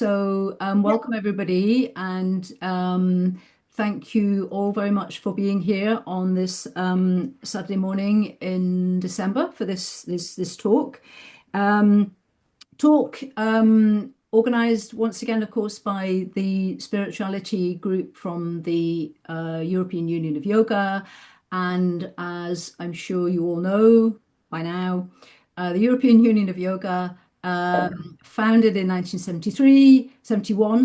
So, welcome everybody, and thank you all very much for being here on this Saturday morning in December for this talk. Organized once again, of course, by the spirituality group from the European Union of Yoga, and as I'm sure you all know by now, the European Union of Yoga. Founded in 1971,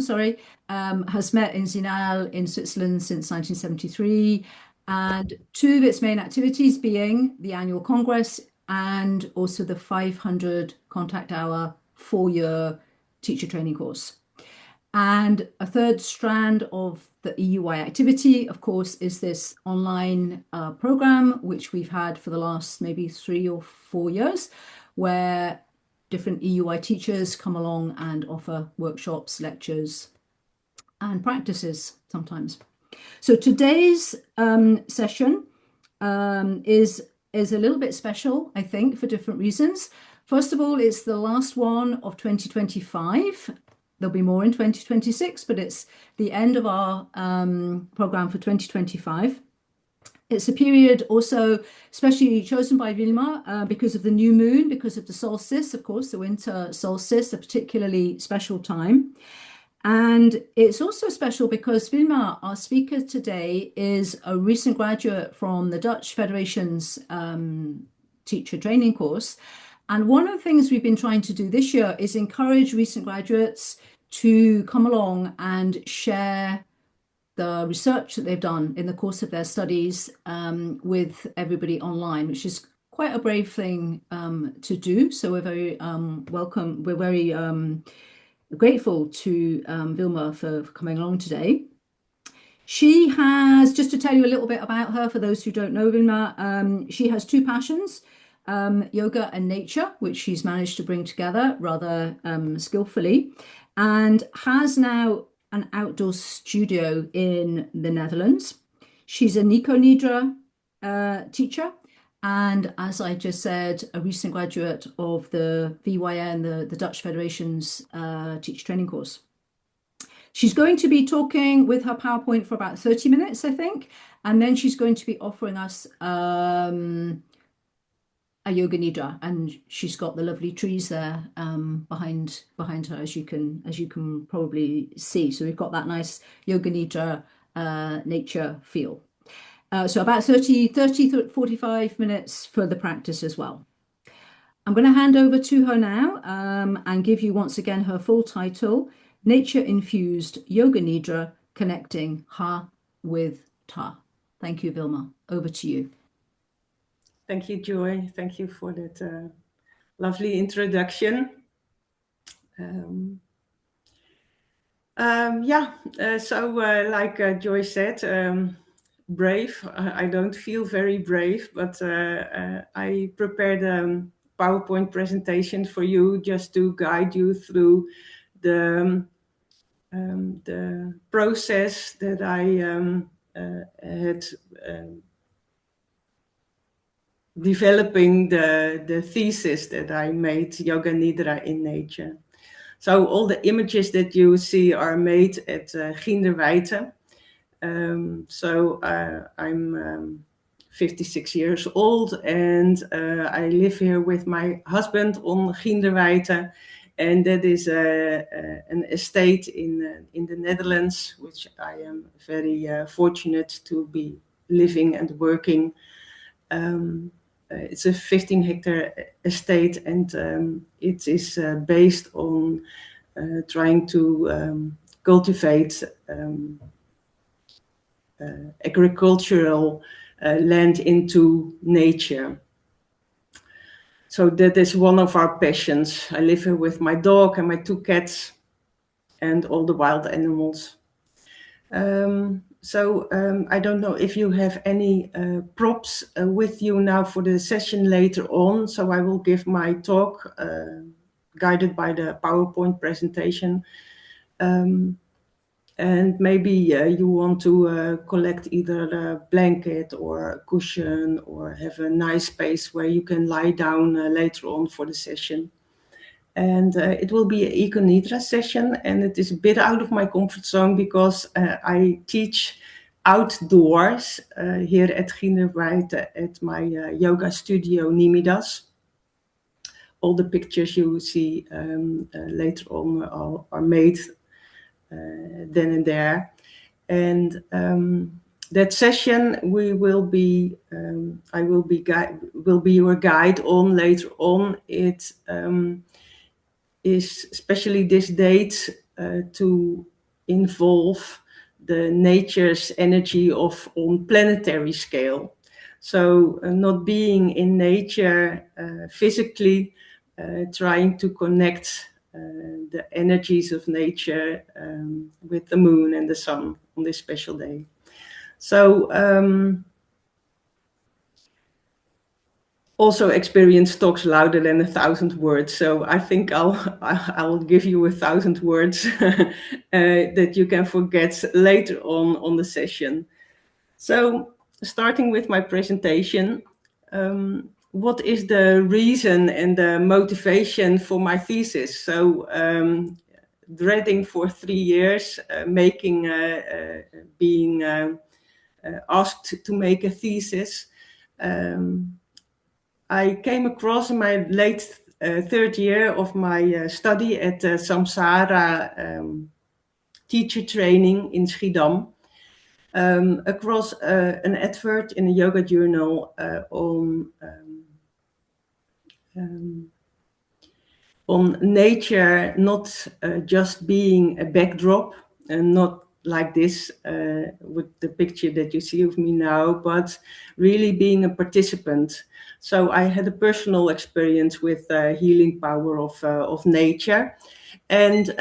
has met in Zinal in Switzerland since 1973, and two of its main activities being the annual Congress and also the 500 contact hour 4-year teacher training course. And a third strand of the EUY activity, of course, is this online program, which we've had for the last maybe 3 or 4 years, where different EUY teachers come along and offer workshops, lectures, and practices sometimes. So today's session is a little bit special, I think, for different reasons. First of all, it's the last one of 2025. There'll be more in 2026, but it's the end of our program for 2025. It's a period also especially chosen by Wilma because of the new moon, because of the solstice, of course, the winter solstice, a particularly special time. And it's also special because Wilma, our speaker today, is a recent graduate from the Dutch Federation's teacher training course. And one of the things we've been trying to do this year is encourage recent graduates to come along and share the research that they've done in the course of their studies with everybody online, which is quite a brave thing to do. So we're very welcome. We're very grateful to Wilma for coming along today. She has, just to tell you a little bit about her, for those who don't know Wilma, she has two passions, yoga and nature, which she's managed to bring together rather skillfully, and has now an outdoor studio in the Netherlands. She's an EcoNIDRA teacher, and as I just said, a recent graduate of the VYN, the Dutch Federation's teacher training course. She's going to be talking with her PowerPoint for about 30 minutes, I think, and then she's going to be offering us a Yoga Nidra, and she's got the lovely trees there behind her, as you can probably see. So we've got that nice Yoga Nidra nature feel. So about 45 minutes for the practice as well. I'm going to hand over to her now and give you once again her full title, Nature Infused Yoga Nidra, Connecting Ha with Ta. Thank you, Wilma. Over to you. Thank you, Joy. Thank you for that lovely introduction. Like Joy said, brave. I don't feel very brave, but I prepared a PowerPoint presentation for you just to guide you through the process that I had developing the thesis that I made, Yoga Nidra in Nature. So all the images that you see are made at Ginderwijte. I'm 56 years old, and I live here with my husband on Ginderwijte, and that is an estate in the Netherlands, which I am very fortunate to be living and working. It's a 15-hectare estate, and it is based on trying to cultivate agricultural land into nature. So that is one of our passions. I live here with my dog and my 2 cats and all the wild animals. I don't know if you have any props with you now for the session later on. So I will give my talk guided by the PowerPoint presentation. And maybe you want to collect either a blanket or a cushion or have a nice space where you can lie down later on for the session. And it will be an EcoNIDRA session, and it is a bit out of my comfort zone because I teach outdoors here at Ginderweide at my yoga studio Nimidas. All the pictures you see later on are made then and there. And that session I will be your guide on later on. It is especially this date to involve the nature's energy on planetary scale. So not being in nature physically, trying to connect the energies of nature with the moon and the sun on this special day. So also experience talks louder than 1,000 words. So I think I'll give you 1,000 words that you can forget later on the session. So starting with my presentation, what is the reason and the motivation for my thesis? So dreading for 3 years, being asked to make a thesis. I came across in my late third year of my study at Samsara teacher training in Schiedam, across an advert in a yoga journal on nature not just being a backdrop and not like this with the picture that you see of me now, but really being a participant. So I had a personal experience with healing power of nature, and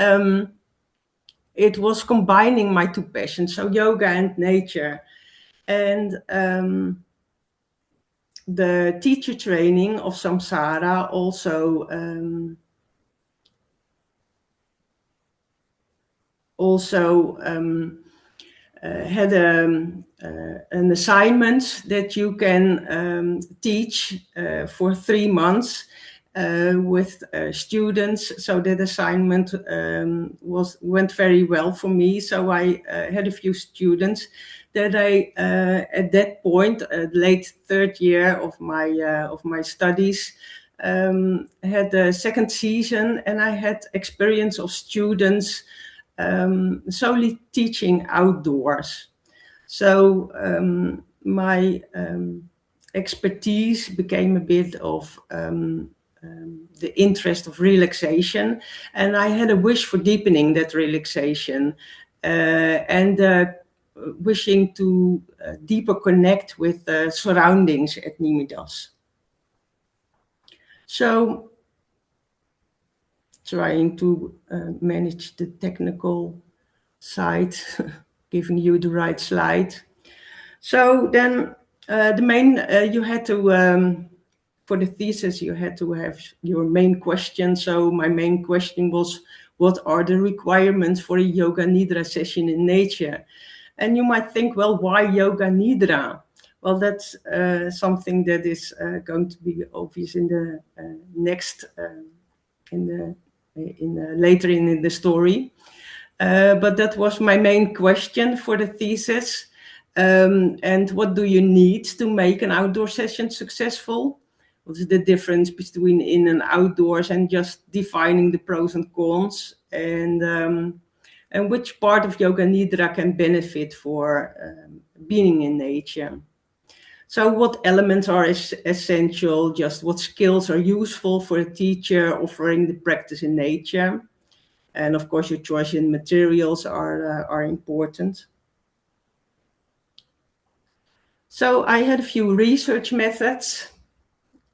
it was combining my two passions, so yoga and nature. And the teacher training of Samsara also had an assignment that you can teach for 3 months with students. So that assignment went very well for me. So I had a few students that I at that point, late third year of my studies, had the second season, and I had experience of students solely teaching outdoors. So my expertise became a bit of the interest of relaxation, and I had a wish for deepening that relaxation and wishing to deeper connect with the surroundings at Nimidas. So trying to manage the technical side, giving you the right slide. So then the main, you had to, for the thesis, you had to have your main question. So my main question was, what are the requirements for a Yoga Nidra session in nature? And you might think, well, why Yoga Nidra? Well, that's something that is going to be obvious in the next, later in the story. But that was my main question for the thesis. And what do you need to make an outdoor session successful? What is the difference between in and outdoors, and just defining the pros and cons, and which part of Yoga Nidra can benefit for being in nature? So what elements are essential, just what skills are useful for a teacher offering the practice in nature? And of course, your choice in materials are important. So I had a few research methods,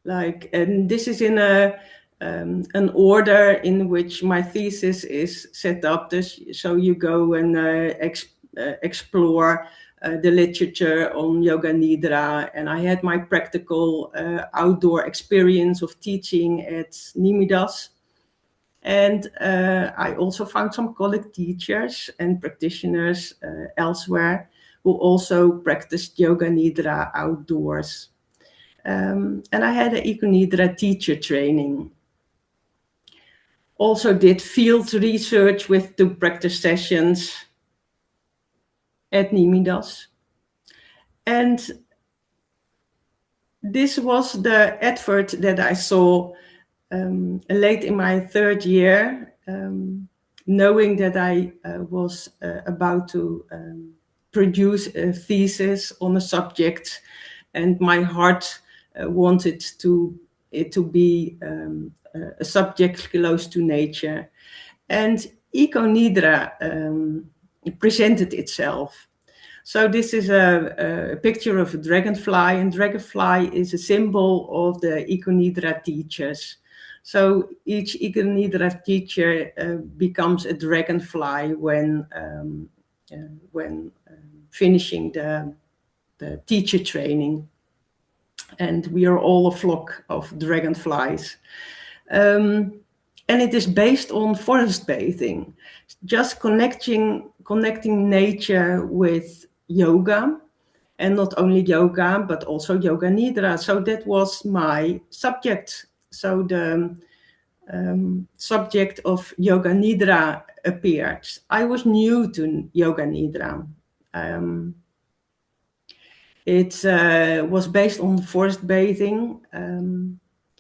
and this is in an order in which my thesis is set up. So you go and explore the literature on Yoga Nidra, and I had my practical outdoor experience of teaching at Nimidas. And I also found some colleague teachers and practitioners elsewhere who also practiced Yoga Nidra outdoors. And I had an EcoNIDRA teacher training. Also did field research with 2 practice sessions at Nimidas. And this was the advert that I saw late in my 3rd year, knowing that I was about to produce a thesis on a subject, and my heart wanted it to be a subject close to nature. And EcoNIDRA presented itself. So this is a picture of a dragonfly, and dragonfly is a symbol of the EcoNIDRA teachers. So each EcoNIDRA teacher becomes a dragonfly when finishing the teacher training. And we are all a flock of dragonflies. And it is based on forest bathing, just connecting nature with yoga, and not only yoga, but also Yoga Nidra. So that was my subject. So the subject of Yoga Nidra appeared. I was new to Yoga Nidra. It was based on forest bathing.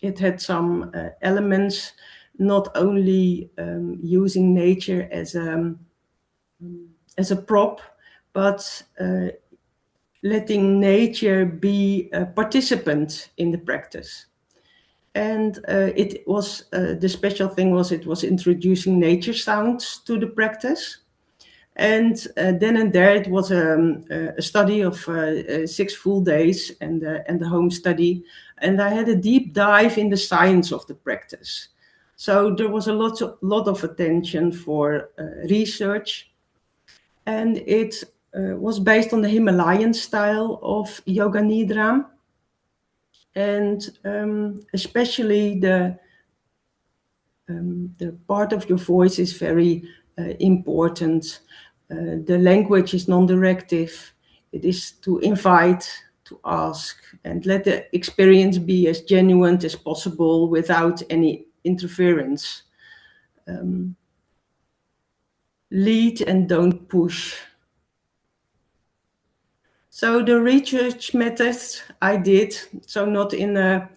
It had some elements, not only using nature as a prop, but letting nature be a participant in the practice. And it was the special thing was it was introducing nature sounds to the practice. And then and there it was a study of 6 full days and the home study. And I had a deep dive in the science of the practice. So there was a lot of attention for research. And it was based on the Himalayan-style of Yoga Nidra. And especially the part of your voice is very important. The language is non-directive. It is to invite, to ask, and let the experience be as genuine as possible without any interference. Lead and don't push. So the research methods I did, so not in a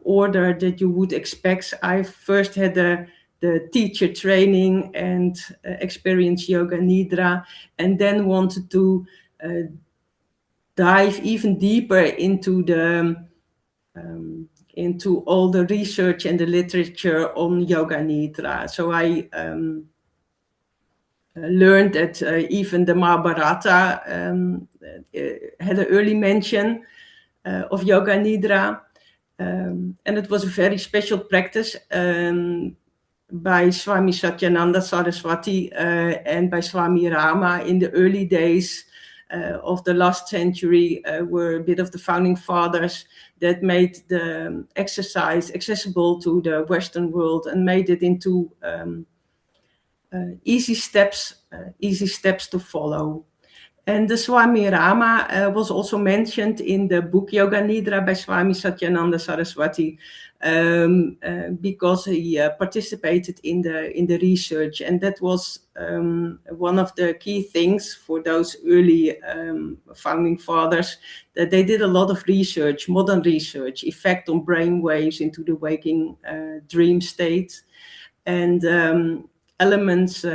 order that you would expect. I first had the teacher training and experience Yoga Nidra, and then wanted to dive even deeper into into all the research and the literature on Yoga Nidra. So I learned that even the Mahabharata had an early mention of Yoga Nidra. And it was a very special practice by Swami Satyananda Saraswati and by Swami Rama in the early days of the last century, were a bit of the founding fathers that made the exercise accessible to the Western world and made it into easy steps to follow. And the Swami Rama was also mentioned in the book Yoga Nidra by Swami Satyananda Saraswati because he participated in the research, and that was one of the key things for those early founding fathers, that they did a lot of research, modern research, effect on brain waves into the waking dream state, and elements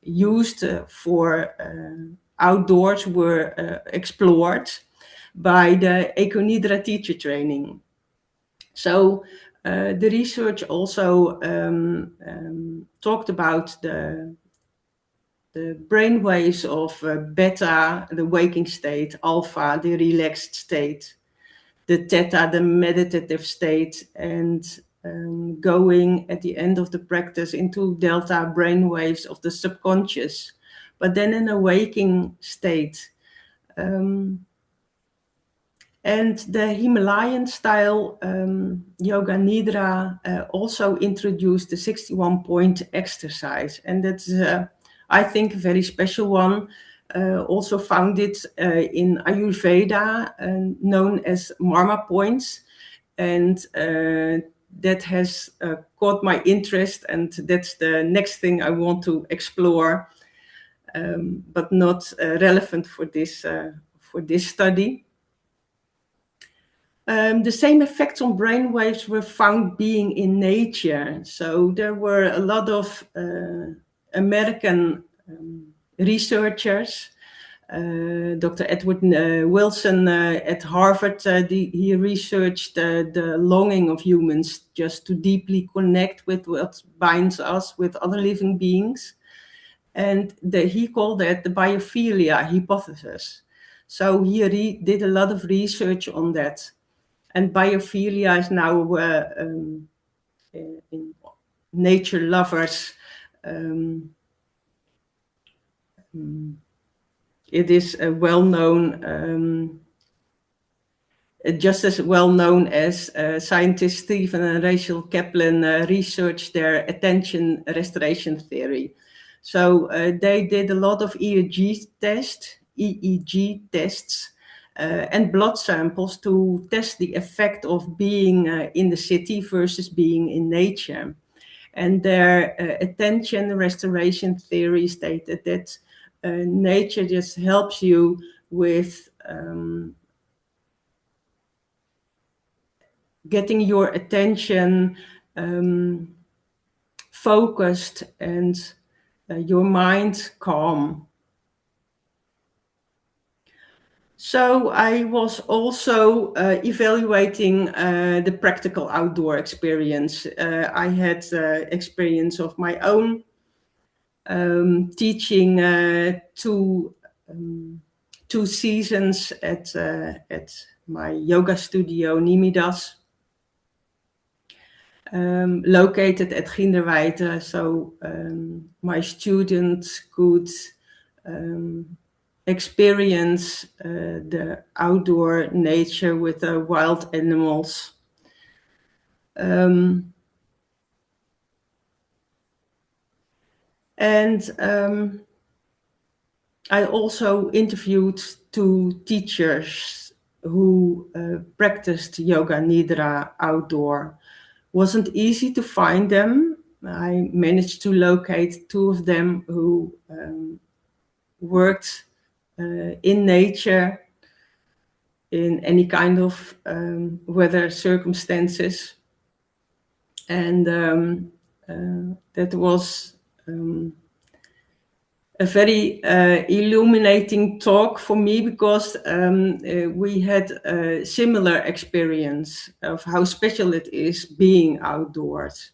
used for outdoors were explored by the EcoNIDRA teacher training. So the research also talked about the brain waves of beta, the waking state, alpha, the relaxed state, the theta, the meditative state, and going at the end of the practice into delta brain waves of the subconscious, but then in a waking state. And the Himalayan-style Yoga Nidra also introduced the 61-point exercise, and that's, I think, a very special one. Also founded in Ayurveda, known as Marma points, and that has caught my interest, and that's the next thing I want to explore, but not relevant for this study. The same effects on brainwaves were found being in nature. So there were a lot of American researchers. Dr. Edward Wilson at Harvard, he researched the longing of humans just to deeply connect with what binds us with other living beings. And he called that the biophilia hypothesis. So he did a lot of research on that. And biophilia is now in nature lovers. It is a well-known, just as well known as scientists Stephen and Rachel Kaplan researched their attention restoration theory. So they did a lot of EEG tests, and blood samples to test the effect of being in the city versus being in nature. And their attention restoration theory stated that nature just helps you with getting your attention focused and your mind calm. So I was also evaluating the practical outdoor experience. I had experience of my own teaching two seasons at my yoga studio Nimidas, located at Ginderwijde. So my students could experience the outdoor nature with the wild animals. And I also interviewed two teachers who practiced Yoga Nidra outdoor. Wasn't easy to find them. I managed to locate two of them who worked in nature in any kind of weather circumstances. And that was a very illuminating talk for me, because we had a similar experience of how special it is being outdoors.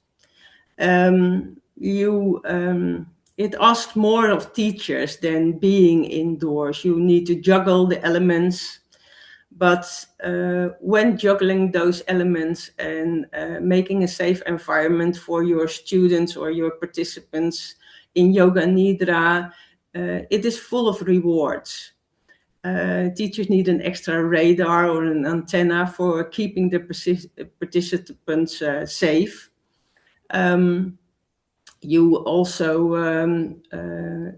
It asks more of teachers than being indoors. You need to juggle the elements, but when juggling those elements and making a safe environment for your students or your participants in Yoga Nidra, it is full of rewards. Teachers need an extra radar or an antenna for keeping the participants safe. You also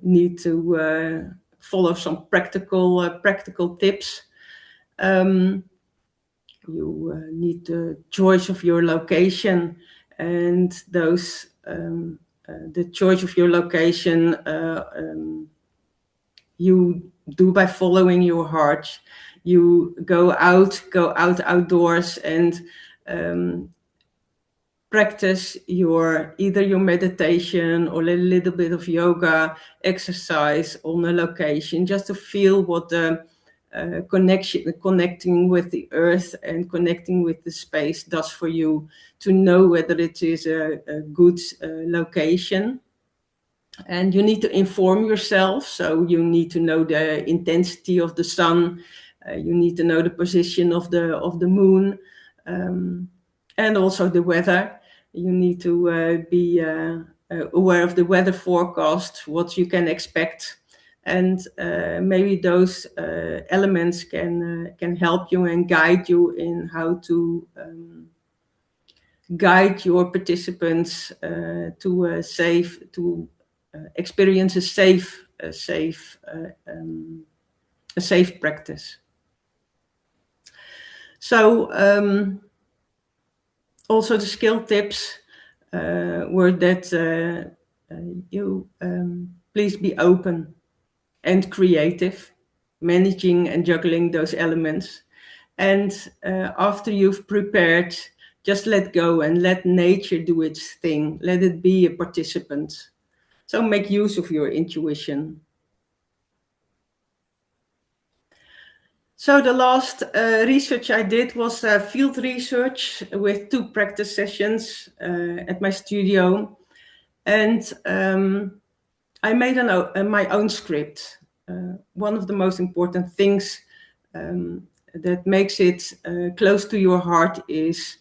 need to follow some practical tips. You need the choice of your location, and the choice of your location you do by following your heart. You go outdoors and practice either your meditation or a little bit of yoga exercise on a location, just to feel what the connecting with the earth and connecting with the space does for you, to know whether it is a good location. And you need to inform yourself, so you need to know the intensity of the sun, you need to know the position of the moon, and also the weather. You need to be aware of the weather forecast, what you can expect, and maybe those elements can help you and guide you in how to guide your participants to experience a safe practice. So Also, the skill tips were that you please be open and creative, managing and juggling those elements. And after you've prepared, just let go and let nature do its thing. Let it be a participant. So make use of your intuition. So the last research I did was field research with 2 practice sessions at my studio. And I made my own script. One of the most important things that makes it close to your heart is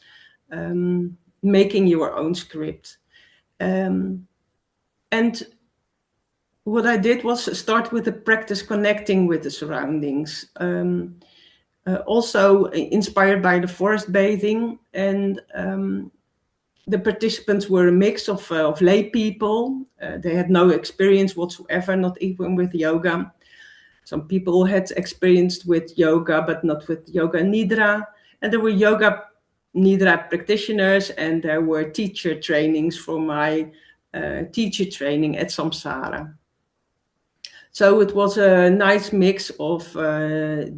making your own script. And what I did was start with the practice connecting with the surroundings. Also inspired by the forest bathing, and the participants were a mix of lay people. They had no experience whatsoever, not even with yoga. Some people had experienced with yoga, but not with Yoga Nidra. And there were Yoga Nidra practitioners, and there were teacher trainings from my teacher training at Samsara. So it was a nice mix of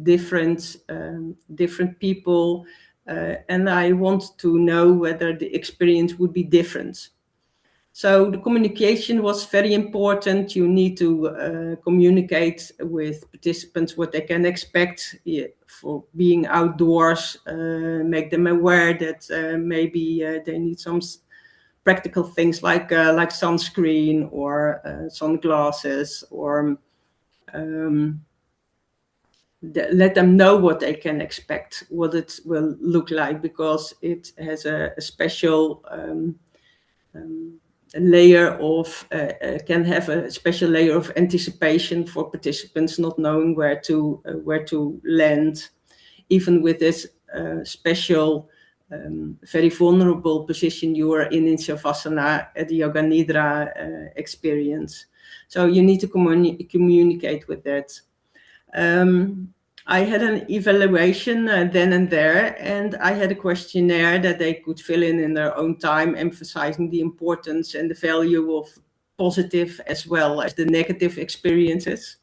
different people, and I want to know whether the experience would be different. So the communication was very important. You need to communicate with participants what they can expect for being outdoors, make them aware that maybe they need some practical things like sunscreen or sunglasses, or let them know what they can expect, what it will look like, because it has a special layer of can have a special layer of anticipation for participants not knowing where to land, even with this special very vulnerable position you are in Savasana at the Yoga Nidra experience. So you need to communicate with that. I had an evaluation then and there, and I had a questionnaire that they could fill in their own time, emphasizing the importance and the value of positive as well as the negative experiences.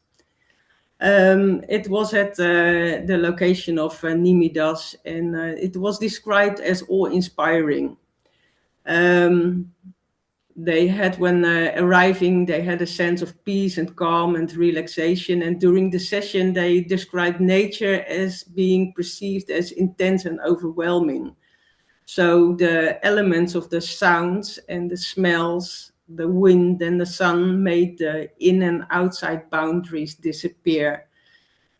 It was at the location of Nimidas, and it was described as awe-inspiring. They had, when arriving, they had a sense of peace and calm and relaxation. And during the session, they described nature as being perceived as intense and overwhelming. So the elements of the sounds and the smells, the wind and the sun made the in and outside boundaries disappear,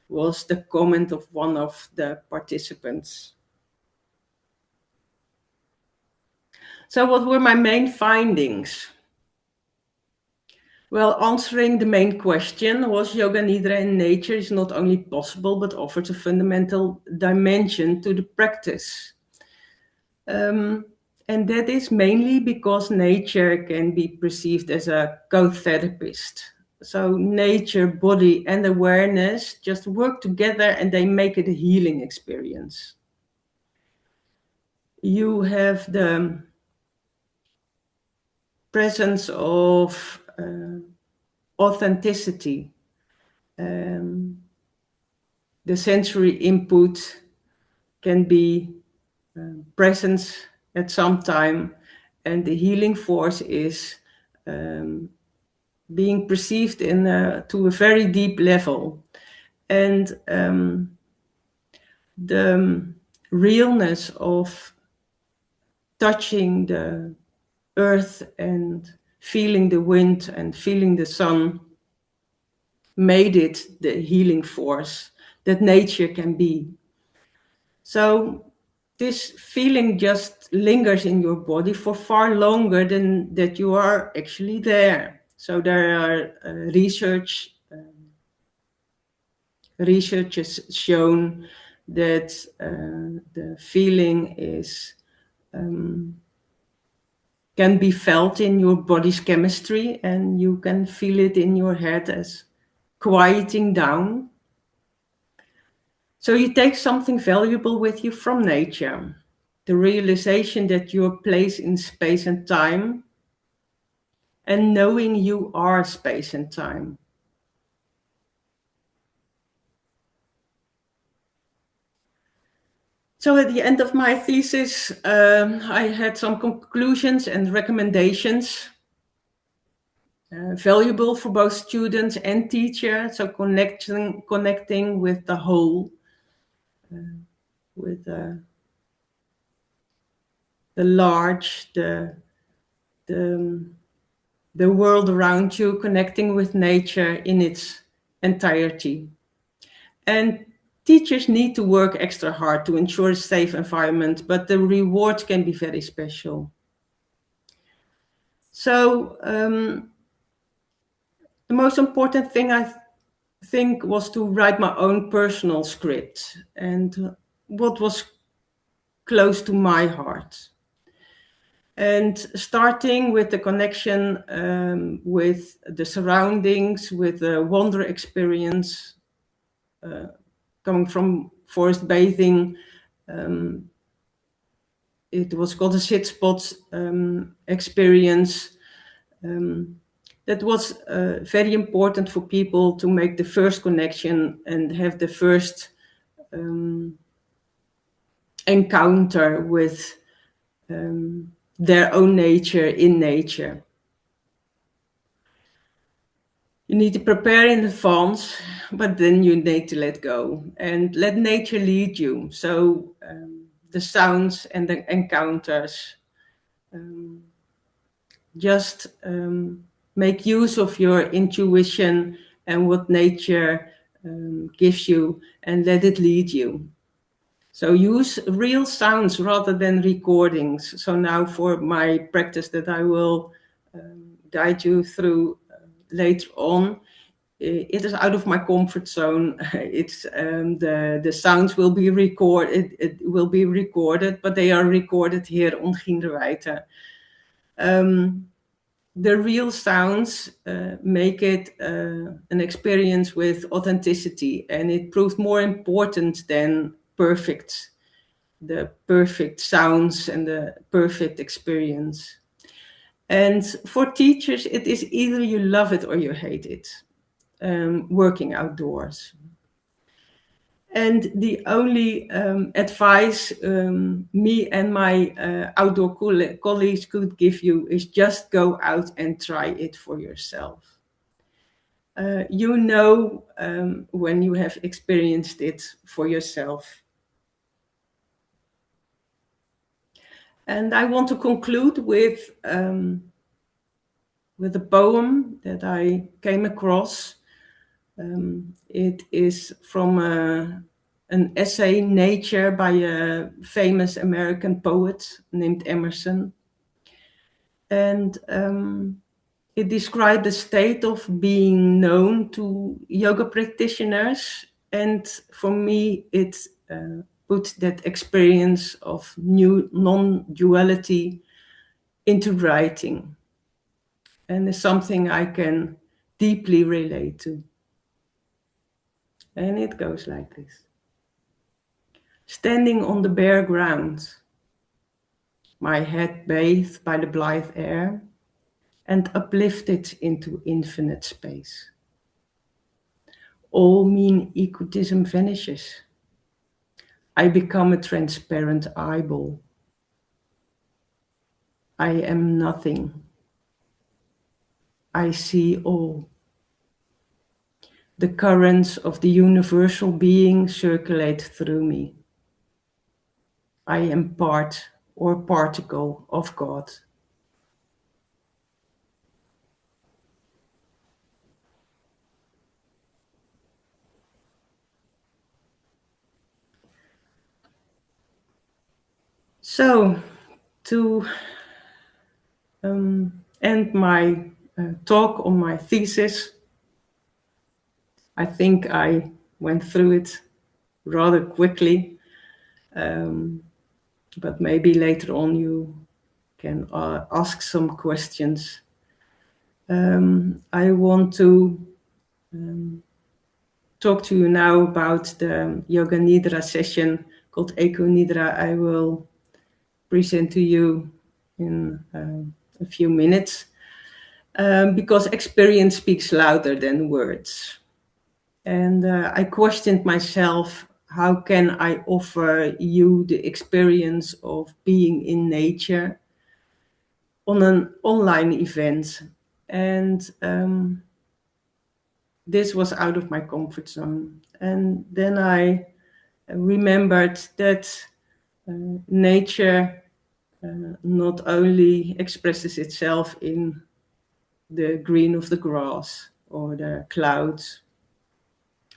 was the comment of one of the participants. So what were my main findings? Well, answering the main question, was Yoga Nidra in nature is not only possible, but offers a fundamental dimension to the practice. And that is mainly because nature can be perceived as a co-therapist. So nature, body, and awareness just work together, and they make it a healing experience. You have the presence of authenticity. The sensory input can be present at some time, and the healing force is being perceived to a very deep level. And the realness of touching the earth and feeling the wind and feeling the sun made it the healing force that nature can be. So this feeling just lingers in your body for far longer than that you are actually there. So there are research has shown that the feeling is can be felt in your body's chemistry, and you can feel it in your head as quieting down. So you take something valuable with you from nature. the realization that you're placed in space and time, and knowing you are space and time. So at the end of my thesis, I had some conclusions and recommendations, valuable for both students and teacher. So connecting with the whole, with the large, the world around you, connecting with nature in its entirety. And teachers need to work extra hard to ensure a safe environment, but the rewards can be very special. So the most important thing I think was to write my own personal script and what was close to my heart. And starting with the connection with the surroundings, with the wonder experience, coming from forest bathing, it was called a sit spot experience. That was very important for people to make the first connection and have the first encounter with their own nature in nature. You need to prepare in advance, but then you need to let go and let nature lead you. So the sounds and the encounters, just make use of your intuition and what nature gives you and let it lead you. So use real sounds rather than recordings. So now for my practice that I will guide you through later on, it is out of my comfort zone. It's the sounds will be recorded. It will be recorded, but they are recorded here on Ginderwijte. The real sounds make it an experience with authenticity, and it proved more important than the perfect sounds and the perfect experience. And for teachers, it is either you love it or you hate it, working outdoors. And the only advice me and my outdoor colleagues could give you is just go out and try it for yourself. You know when you have experienced it for yourself. And I want to conclude with a poem that I came across. It is from an essay, Nature, by a famous American poet named Emerson. And it described the state of being known to yoga practitioners. And for me, it put that experience of new non-duality into writing. And it's something I can deeply relate to. And it goes like this. Standing on the bare ground, my head bathed by the blithe air and uplifted into infinite space. All mean egotism vanishes. I become a transparent eyeball. I am nothing. I see all. The currents of the universal being circulate through me. I am part or particle of God. So, to end my talk on my thesis, I think I went through it rather quickly, but maybe later on you can ask some questions. I want to talk to you now about the Yoga Nidra session called EcoNIDRA I will present to you in a few minutes, because experience speaks louder than words. And I questioned myself, how can I offer you the experience of being in nature on an online event? And this was out of my comfort zone. And then I remembered that nature not only expresses itself in the green of the grass or the clouds,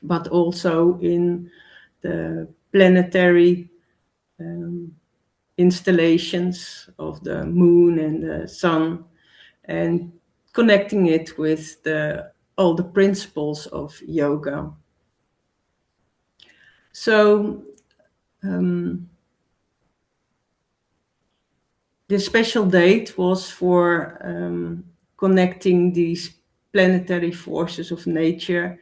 but also in the planetary installations of the moon and the sun, and connecting it with all the principles of yoga. So the special date was for connecting these planetary forces of nature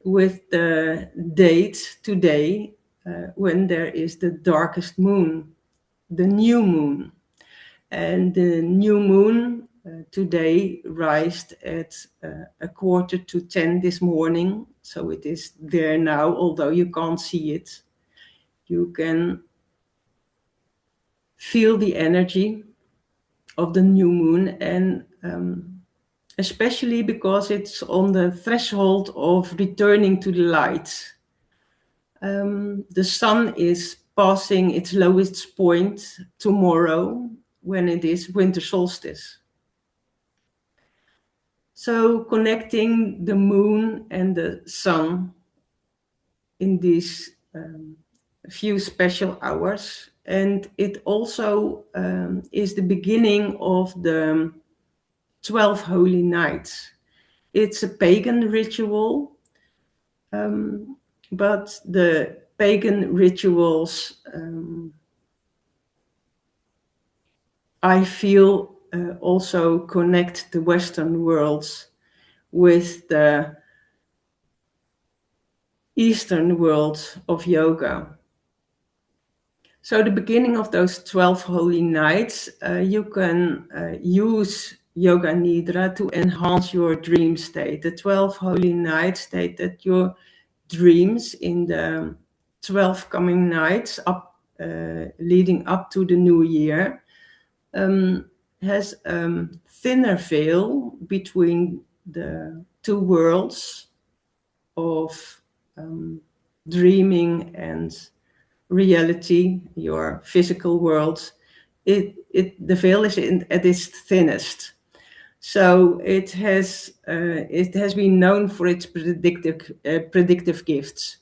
with the date today, when there is the darkest moon, the new moon. And the new moon today rised at 9:45 this morning. So it is there now, although you can't see it. You can feel the energy of the new moon, and especially because it's on the threshold of returning to the light. The sun is passing its lowest point tomorrow when it is winter solstice. So connecting the moon and the sun in these few special hours. And it also is the beginning of the 12 Holy Nights. It's a pagan ritual, but the pagan rituals, I feel, also connect the Western worlds with the Eastern world of yoga. So the beginning of those 12 holy nights, you can use Yoga Nidra to enhance your dream state. The 12 holy nights state that your dreams in the 12 coming nights leading up to the new year has a thinner veil between the two worlds of dreaming and reality, your physical world. The veil is at its thinnest. So it has been known for its predictive gifts.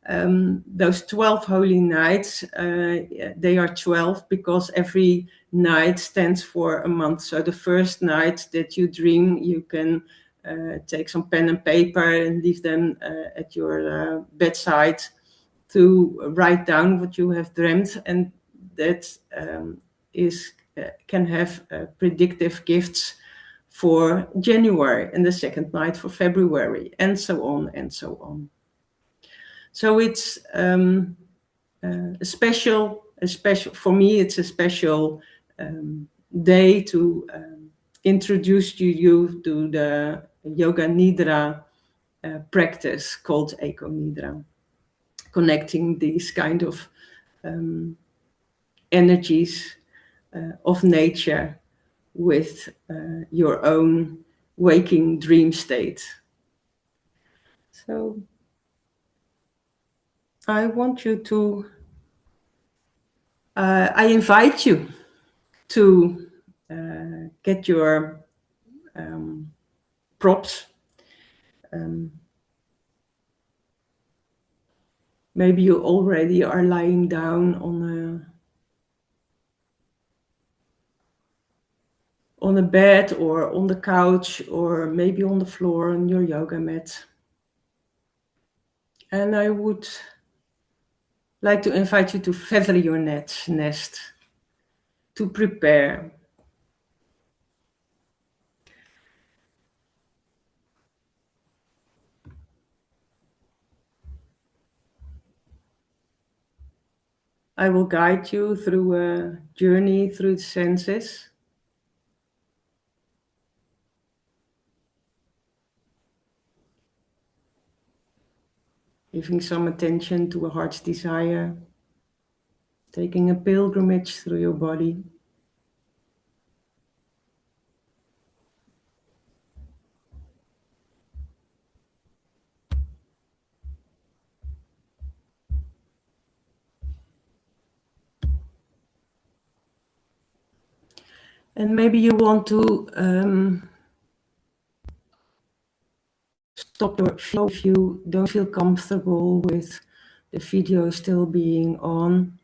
Those 12 holy nights, they are 12 because every night stands for a month. So the first night that you dream, you can take some pen and paper and leave them at your bedside to write down what you have dreamt, and that can have predictive gifts for January, and the second night for February, and so on and so on. So it's a special for me. It's a special day to introduce you to the Yoga Nidra practice called EcoNIDRA, connecting these kind of energies of nature with your own waking dream state. So I want you to, I invite you to get your props. Maybe you already are lying down on a bed or on the couch, or maybe on the floor on your yoga mat. And I would like to invite you to feather your nest, to prepare. I will guide you through a journey through the senses. Giving some attention to a heart's desire. Taking a pilgrimage through your body. And maybe you want to stop your flow if you don't feel comfortable with the video still being on.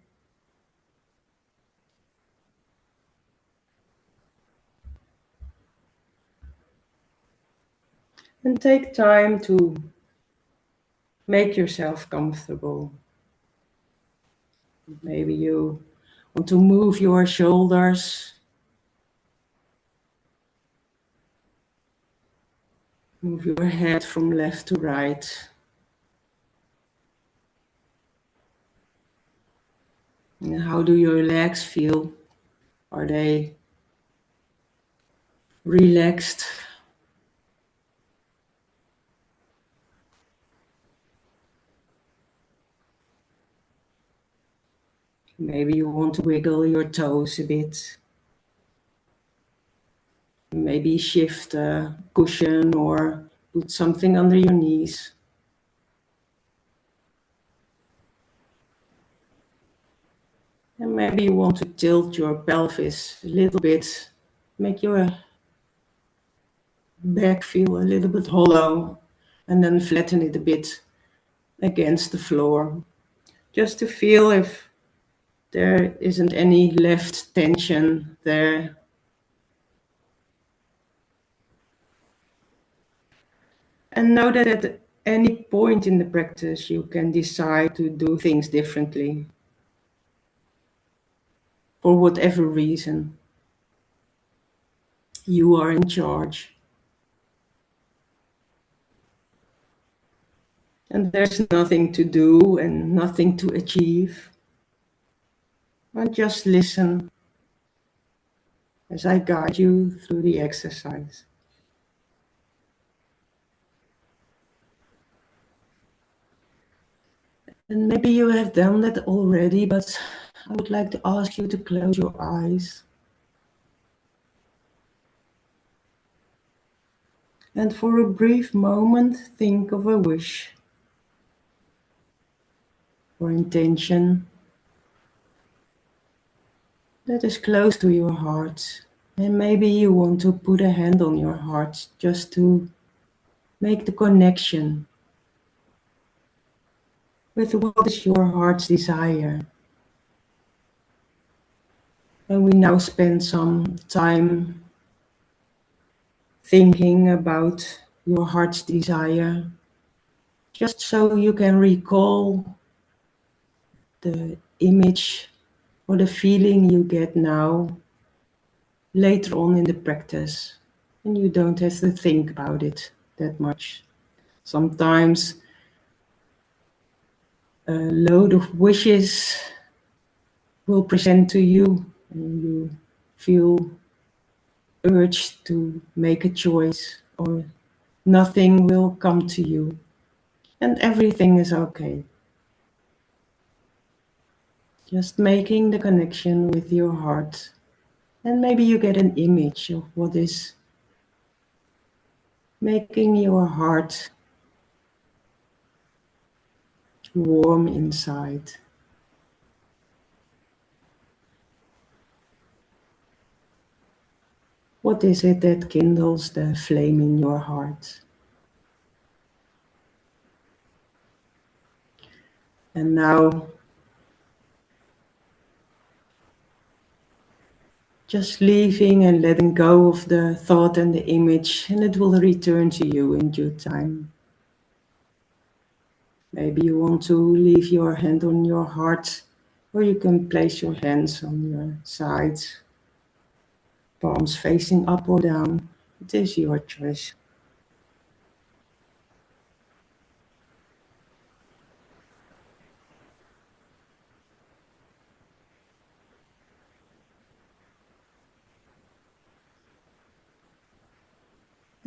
And take time to make yourself comfortable. Maybe you want to move your shoulders. Move your head from left to right. And how do your legs feel? Are they relaxed? Maybe you want to wiggle your toes a bit. Maybe shift a cushion or put something under your knees. And maybe you want to tilt your pelvis a little bit. Make your back feel a little bit hollow. And then flatten it a bit against the floor. Just to feel if there isn't any left tension there. And know that at any point in the practice you can decide to do things differently. For whatever reason. You are in charge. And there's nothing to do and nothing to achieve. But just listen as I guide you through the exercise. And maybe you have done that already, but I would like to ask you to close your eyes. And for a brief moment, think of a wish or intention that is close to your heart. And maybe you want to put a hand on your heart just to make the connection with what is your heart's desire. And we now spend some time thinking about your heart's desire, just so you can recall the image or the feeling you get now later on in the practice. And you don't have to think about it that much. Sometimes a load of wishes will present to you and you feel urged to make a choice, or nothing will come to you, and everything is okay. Just making the connection with your heart, and maybe you get an image of what is making your heart warm inside. What is it that kindles the flame in your heart? And now, just leaving and letting go of the thought and the image, and it will return to you in due time. Maybe you want to leave your hand on your heart, or you can place your hands on your sides, palms facing up or down. It is your choice.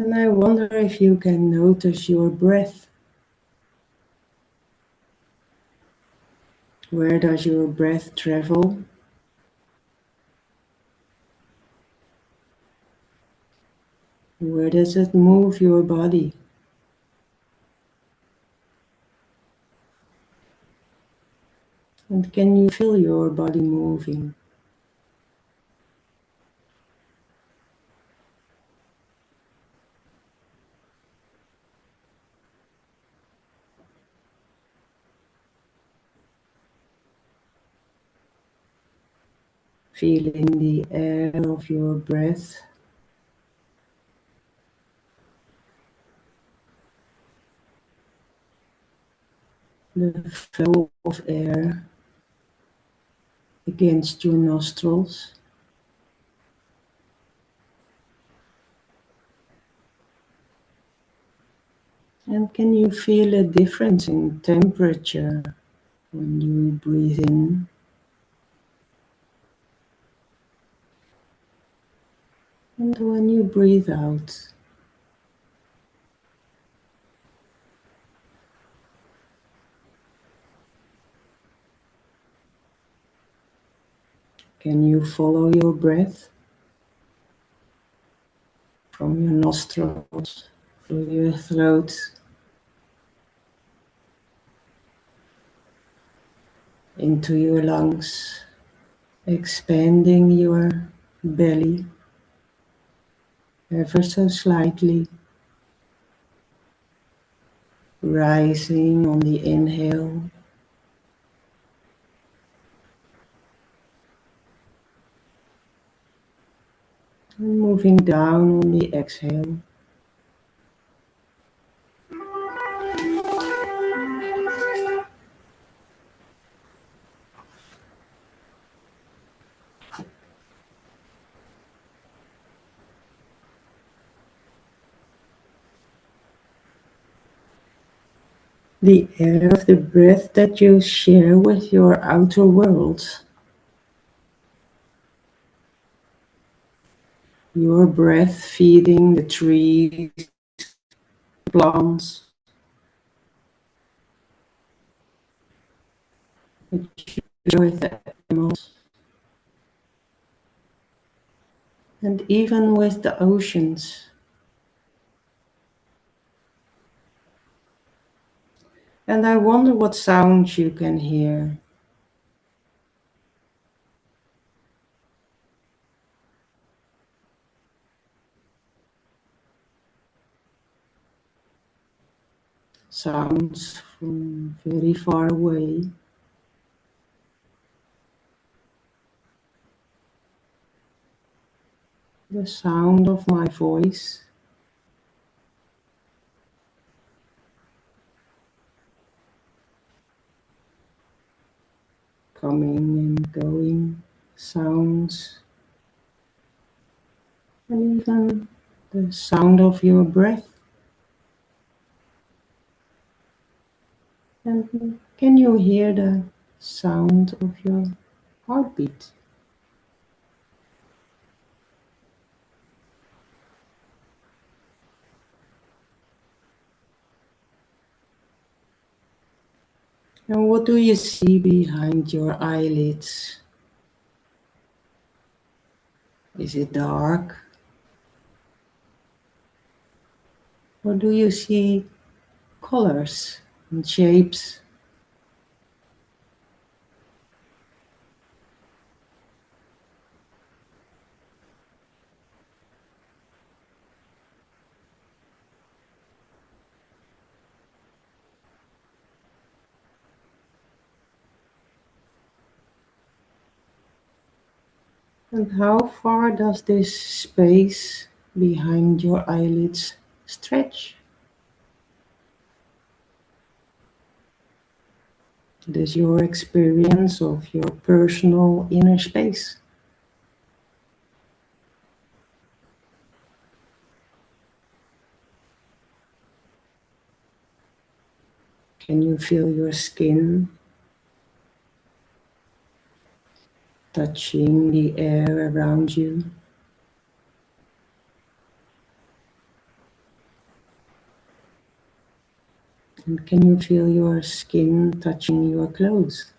And I wonder if you can notice your breath. Where does your breath travel? Where does it move your body? And can you feel your body moving? Feeling the air of your breath. The flow of air against your nostrils. And can you feel a difference in temperature when you breathe in? And when you breathe out? Can you follow your breath from your nostrils, through your throat, into your lungs, expanding your belly ever so slightly, rising on the inhale and moving down on the exhale. The air of the breath that you share with your outer world. Your breath feeding the trees, plants, with the animals, and even with the oceans. And I wonder what sounds you can hear. Sounds from very far away. The sound of my voice. Coming and going sounds. And even the sound of your breath. And can you hear the sound of your heartbeat? And what do you see behind your eyelids? Is it dark? Or do you see colors and shapes? And how far does this space behind your eyelids stretch? It is your experience of your personal inner space. Can you feel your skin touching the air around you? And can you feel your skin touching your clothes?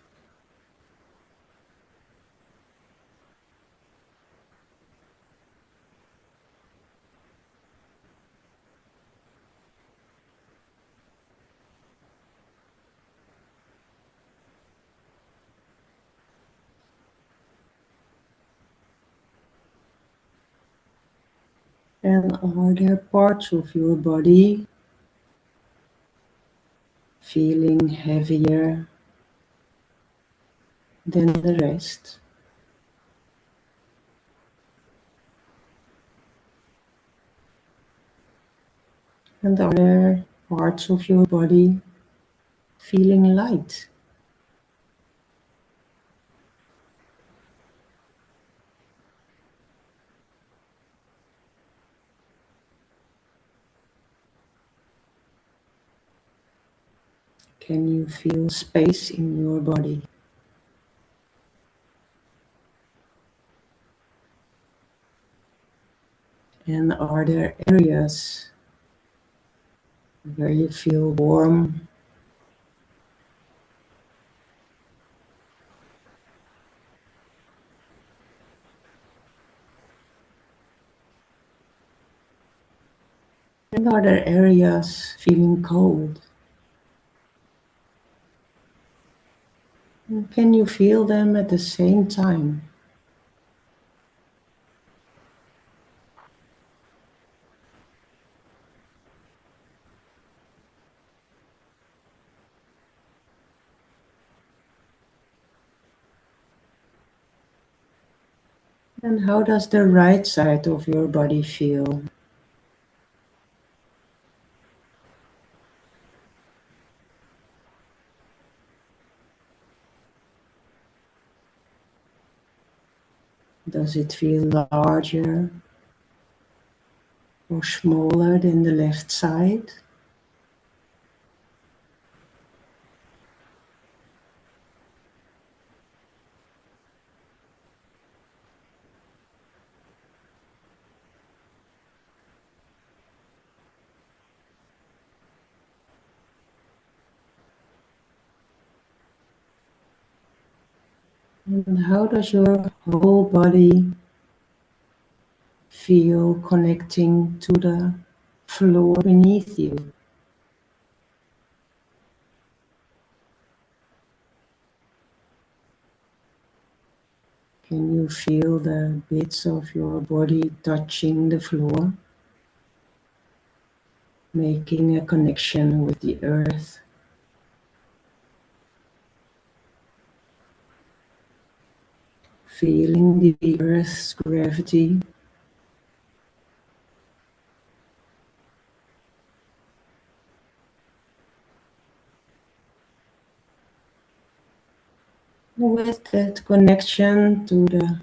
And are there parts of your body feeling heavier than the rest? And are there parts of your body feeling light? Can you feel space in your body? And are there areas where you feel warm? And are there areas feeling cold? And can you feel them at the same time? And how does the right side of your body feel? Does it feel larger or smaller than the left side? And how does your whole body feel connecting to the floor beneath you? Can you feel the bits of your body touching the floor, making a connection with the earth? Feeling the earth's gravity? With that connection to the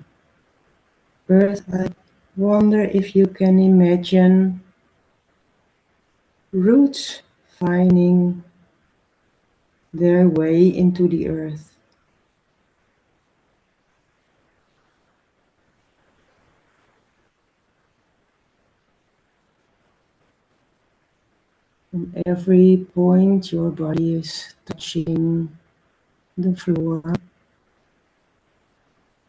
earth, I wonder if you can imagine roots finding their way into the earth. From every point your body is touching the floor,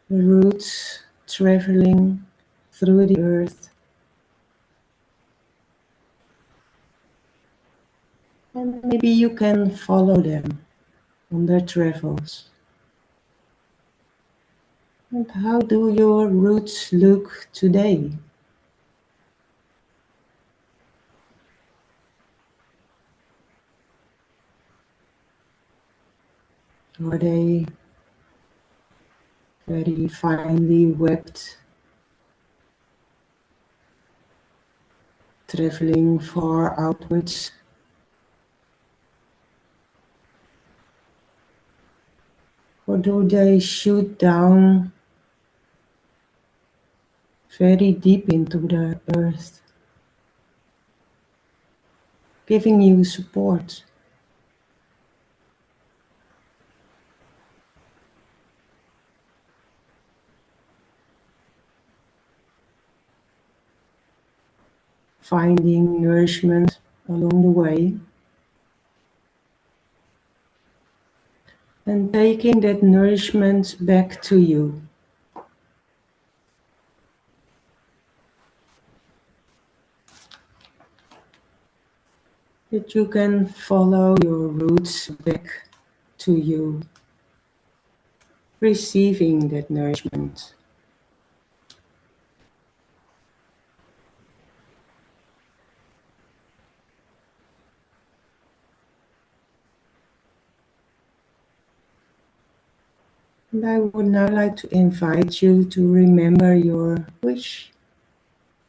the roots traveling through the earth, and maybe you can follow them on their travels. And how do your roots look today? Are they very finely webbed, traveling far outwards? Or do they shoot down very deep into the earth, giving you support? Finding nourishment along the way? And taking that nourishment back to you. That you can follow your roots back to you, receiving that nourishment. And I would now like to invite you to remember your wish,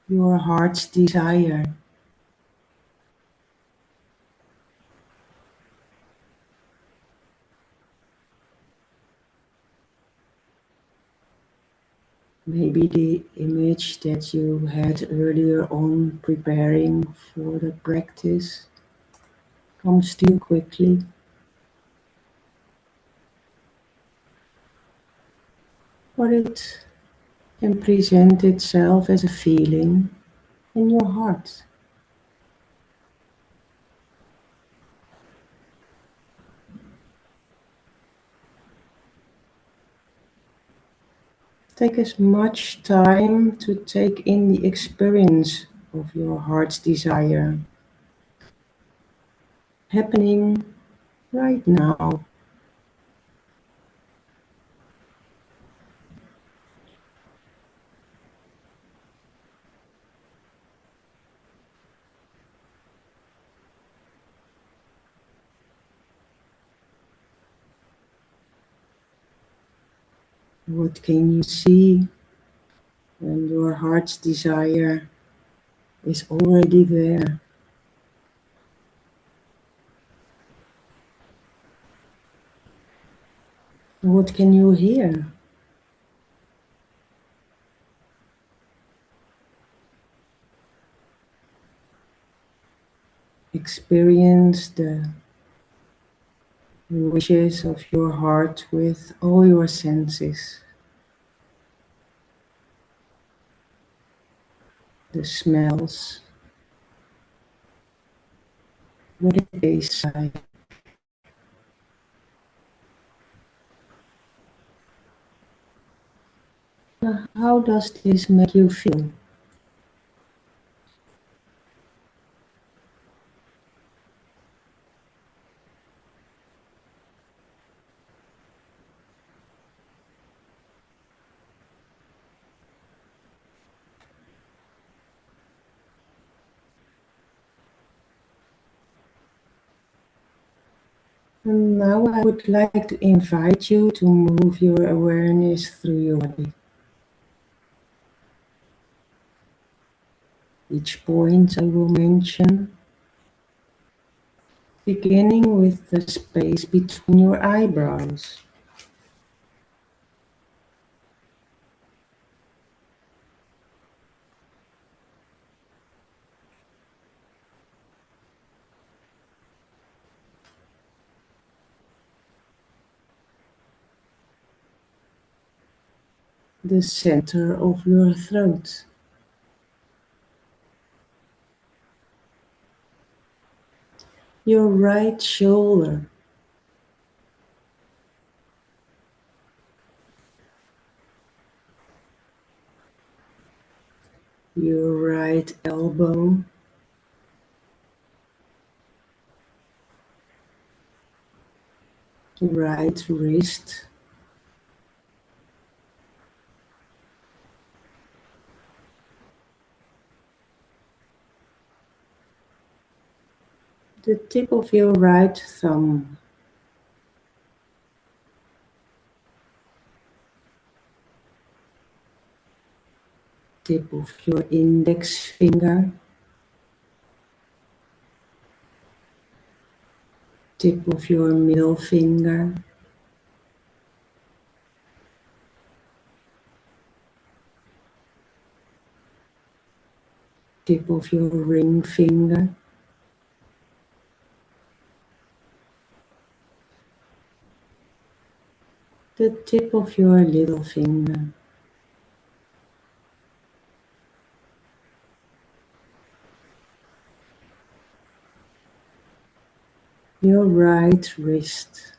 your heart's desire. Maybe the image that you had earlier on preparing for the practice comes to you quickly. Or it can present itself as a feeling in your heart. Take as much time to take in the experience of your heart's desire happening right now. What can you see when your heart's desire is already there? What can you hear? Experience the wishes of your heart with all your senses. The smells, what it tastes like. How does this make you feel? And now I would like to invite you to move your awareness through your body. Each point I will mention, beginning with the space between your eyebrows. The center of your throat. Your right shoulder. Your right elbow. Right wrist. The tip of your right thumb. Tip of your index finger. Tip of your middle finger. Tip of your ring finger. The tip of your little finger. Your right wrist.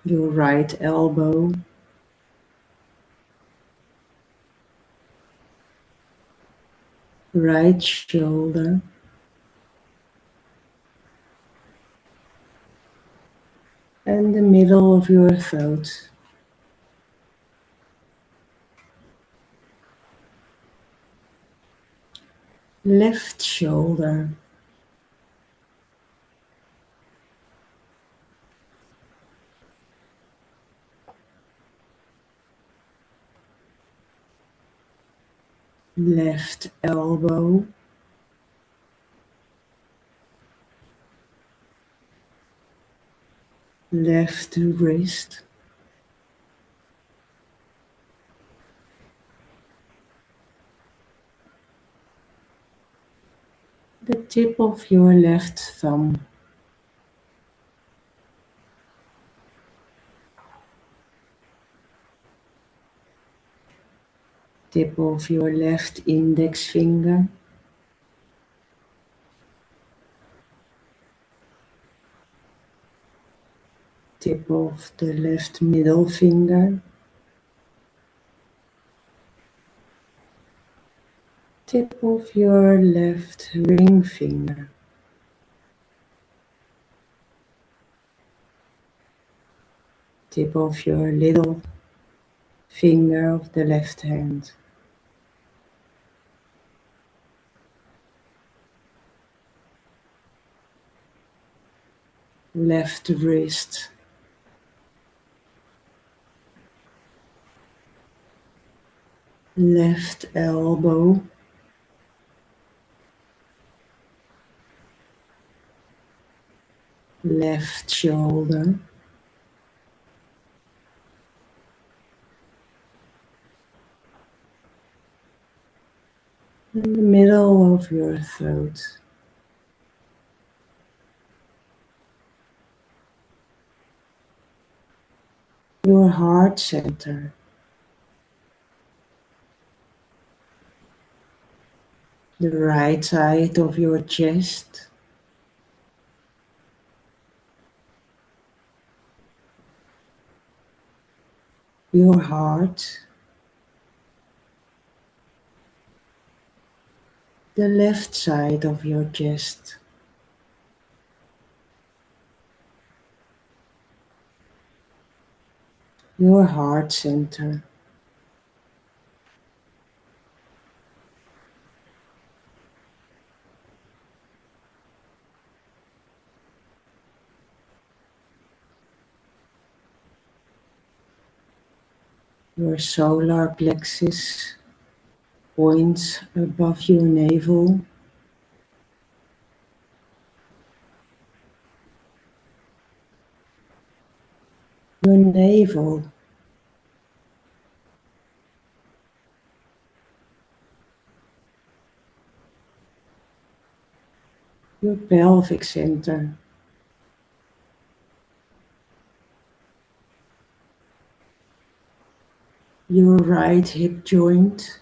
your right elbow, right shoulder, and the middle of your throat. Left shoulder, left elbow, left wrist, the tip of your left thumb, tip of your left index finger, tip of the left middle finger, tip of your left ring finger, tip of your little finger of the left hand, left wrist, left elbow, left shoulder, and the middle of your throat. Your heart center, the right side of your chest, your heart, the left side of your chest, your heart center, your solar plexus points above your navel, your navel, your pelvic center, your right hip joint,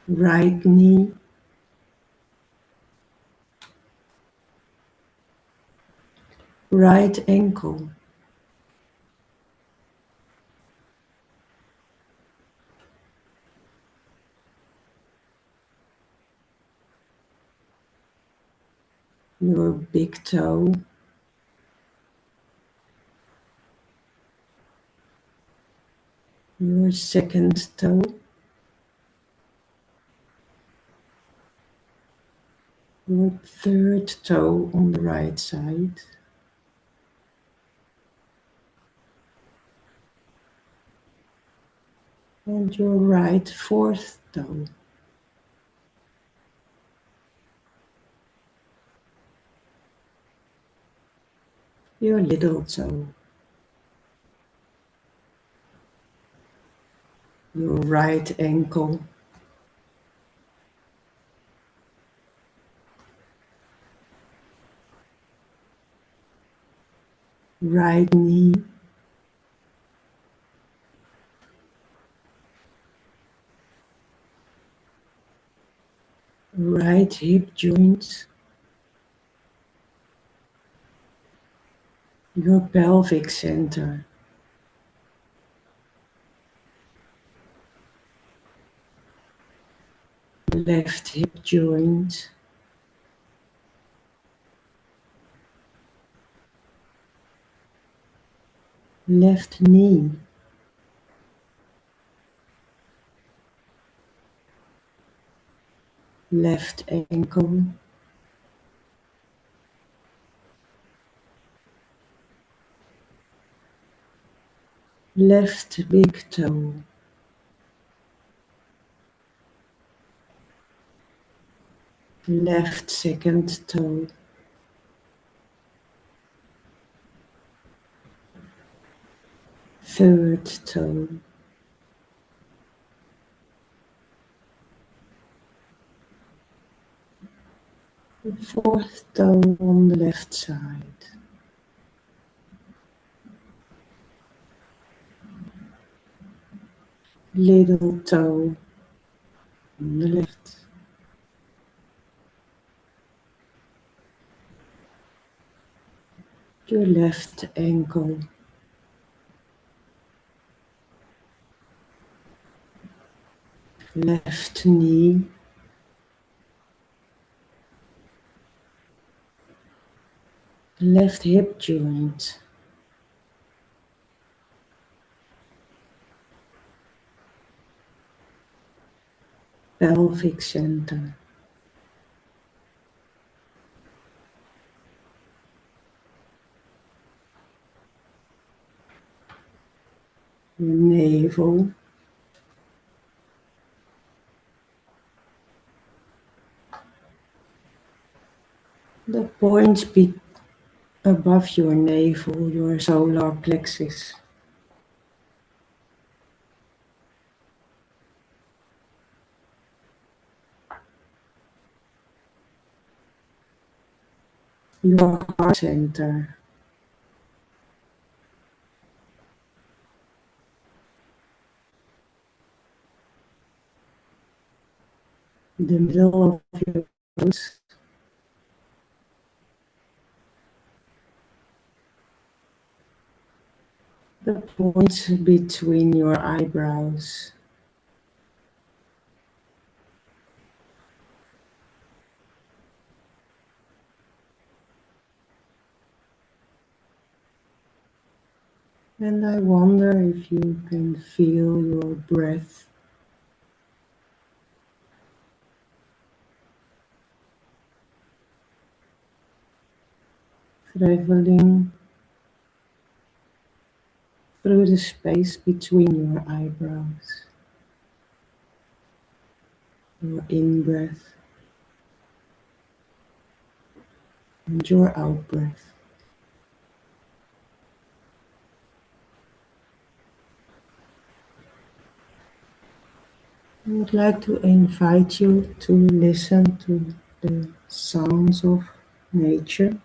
right knee, right ankle, your big toe, your second toe, your third toe on the right side, and your right fourth toe, your little toe, your right ankle, right knee, right hip joint, your pelvic center, left hip joint, left knee, left ankle, left big toe, left second toe, third toe, fourth toe on the left side, little toe on the left, your left ankle, left knee, left hip joint, pelvic center, your navel, the point above your navel, your solar plexus. Your heart center, the middle of your nose, the point between your eyebrows, and I wonder if you can feel your breath traveling through the space between your eyebrows, your in-breath and your out-breath. I would like to invite you to listen to the sounds of nature.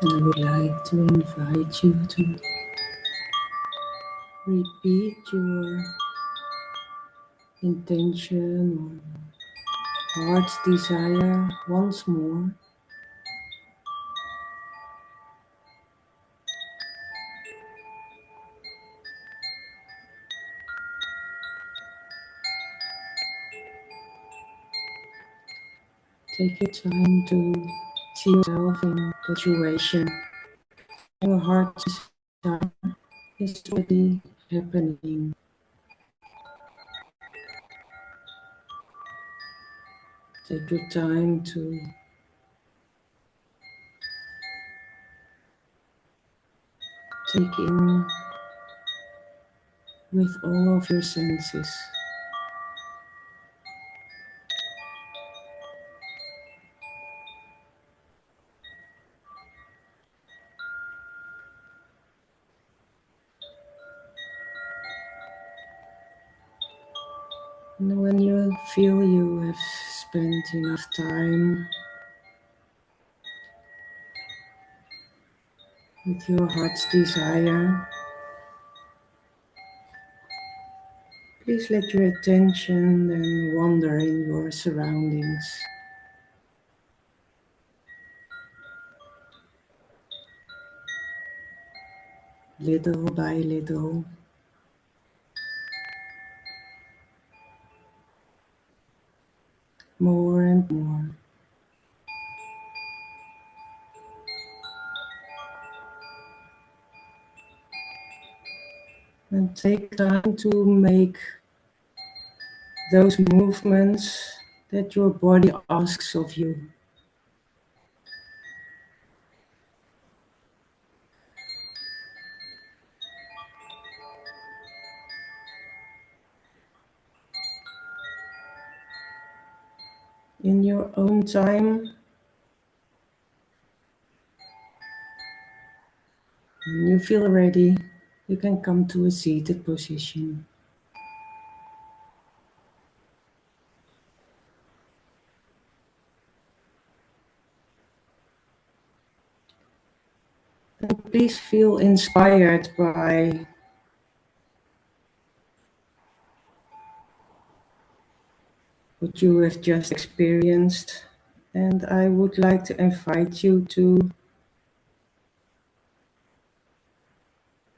And I would like to invite you to repeat your intention or heart's desire once more. Take your time to see yourself in the situation. Your heart's desire is already happening. Take your time to take in with all of your senses. And when you feel you have spent enough time with your heart's desire, please let your attention then wander in your surroundings. Little by little, more and more. And take time to make those movements that your body asks of you. In your own time, when you feel ready, you can come to a seated position. And please feel inspired by what you have just experienced. And I would like to invite you to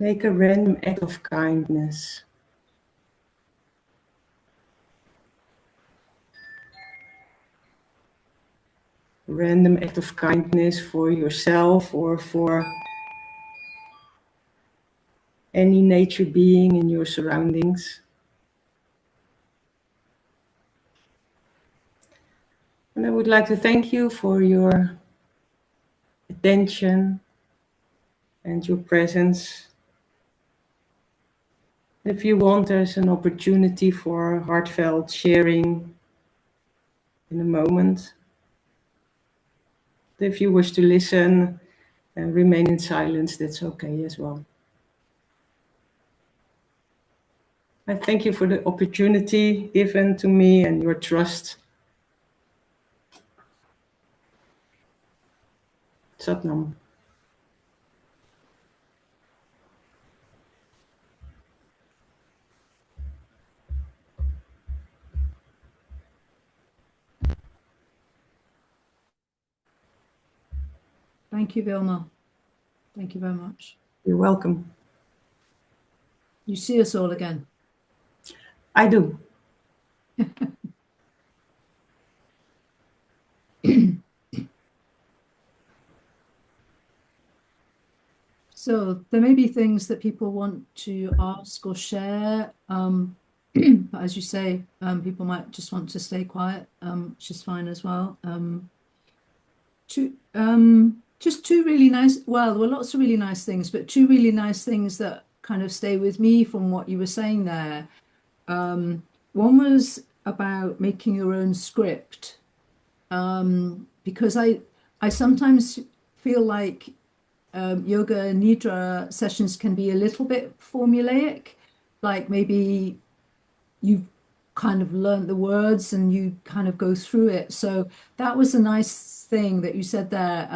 make a random act of kindness. A random act of kindness for yourself or for any nature being in your surroundings. And I would like to thank you for your attention and your presence. If you want, there's an opportunity for heartfelt sharing in a moment. If you wish to listen and remain in silence, that's okay as well. I thank you for the opportunity given to me and your trust. Satnam. Thank you, Wilma. Thank you very much. You're welcome. You see us all again. I do. So there may be things that people want to ask or share, but as you say, people might just want to stay quiet, which is fine as well. Just two really nice, well, there were lots of really nice things, but two really nice things that kind of stay with me from what you were saying there. One was about making your own script, because I sometimes feel like yoga nidra sessions can be a little bit formulaic, like maybe you've kind of learned the words and you kind of go through it. So that was a nice thing that you said there.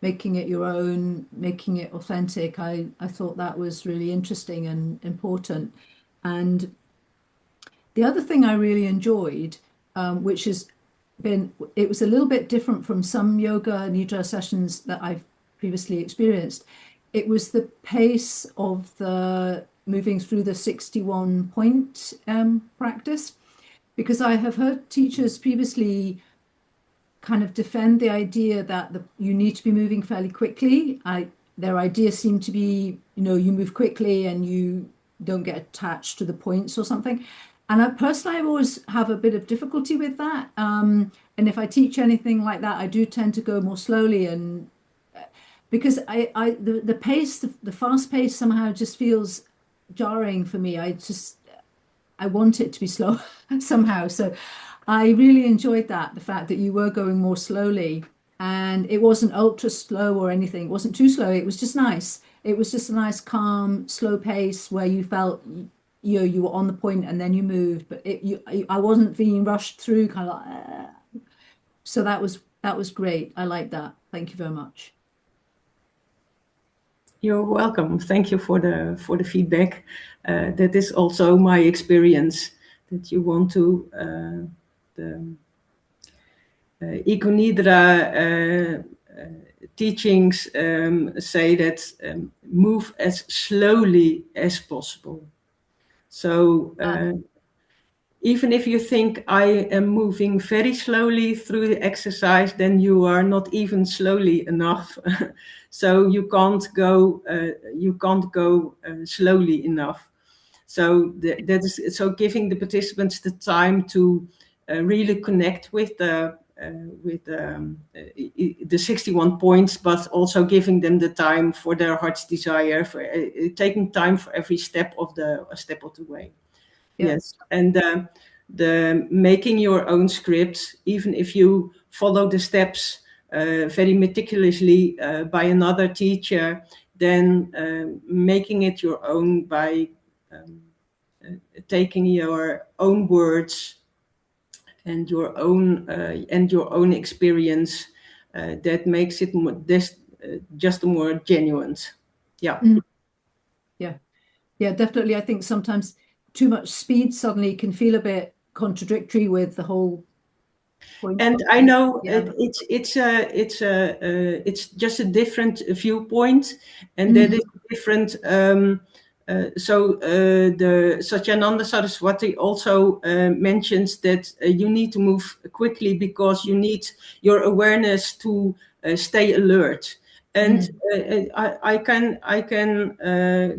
making it your own, making it authentic. I thought that was really interesting and important. And the other thing I really enjoyed, which has been, it was a little bit different from some yoga nidra sessions that I've previously experienced. It was the pace of the moving through the 61 point practice, because I have heard teachers previously kind of defend the idea that you need to be moving fairly quickly. Their idea seemed to be, you move quickly and you don't get attached to the points or something. And I always have a bit of difficulty with that. And if I teach anything like that, I do tend to go more slowly, and because the pace, the fast pace somehow just feels jarring for me. I want it to be slow somehow. So I really enjoyed that, the fact that you were going more slowly, and it wasn't ultra slow or anything. It wasn't too slow. It was just nice. It was just a nice, calm, slow pace where you felt you were on the point and then you moved, but I wasn't being rushed through kind of like, so that was great. I like that. Thank you very much. You're welcome. Thank you for the feedback. That is also my experience. That you want to the EcoNIDRA teachings say that move as slowly as possible. So even if you think I am moving very slowly through the exercise, then you are not even slowly enough. So you can't go slowly enough. So that is so giving the participants the time to really connect with the 61 points, but also giving them the time for their heart's desire, for taking time for every step of the way. Yeah. Yes, and the making your own script, even if you follow the steps very meticulously by another teacher, then making it your own by taking your own words and your own experience, that makes it just more genuine. Yeah. Yeah. Yeah, definitely. I think sometimes too much speed suddenly can feel a bit contradictory with the whole point. And I know Yeah. it's just a different viewpoint, and that is different. The Satyananda Saraswati also mentions that you need to move quickly because you need your awareness to stay alert. And I can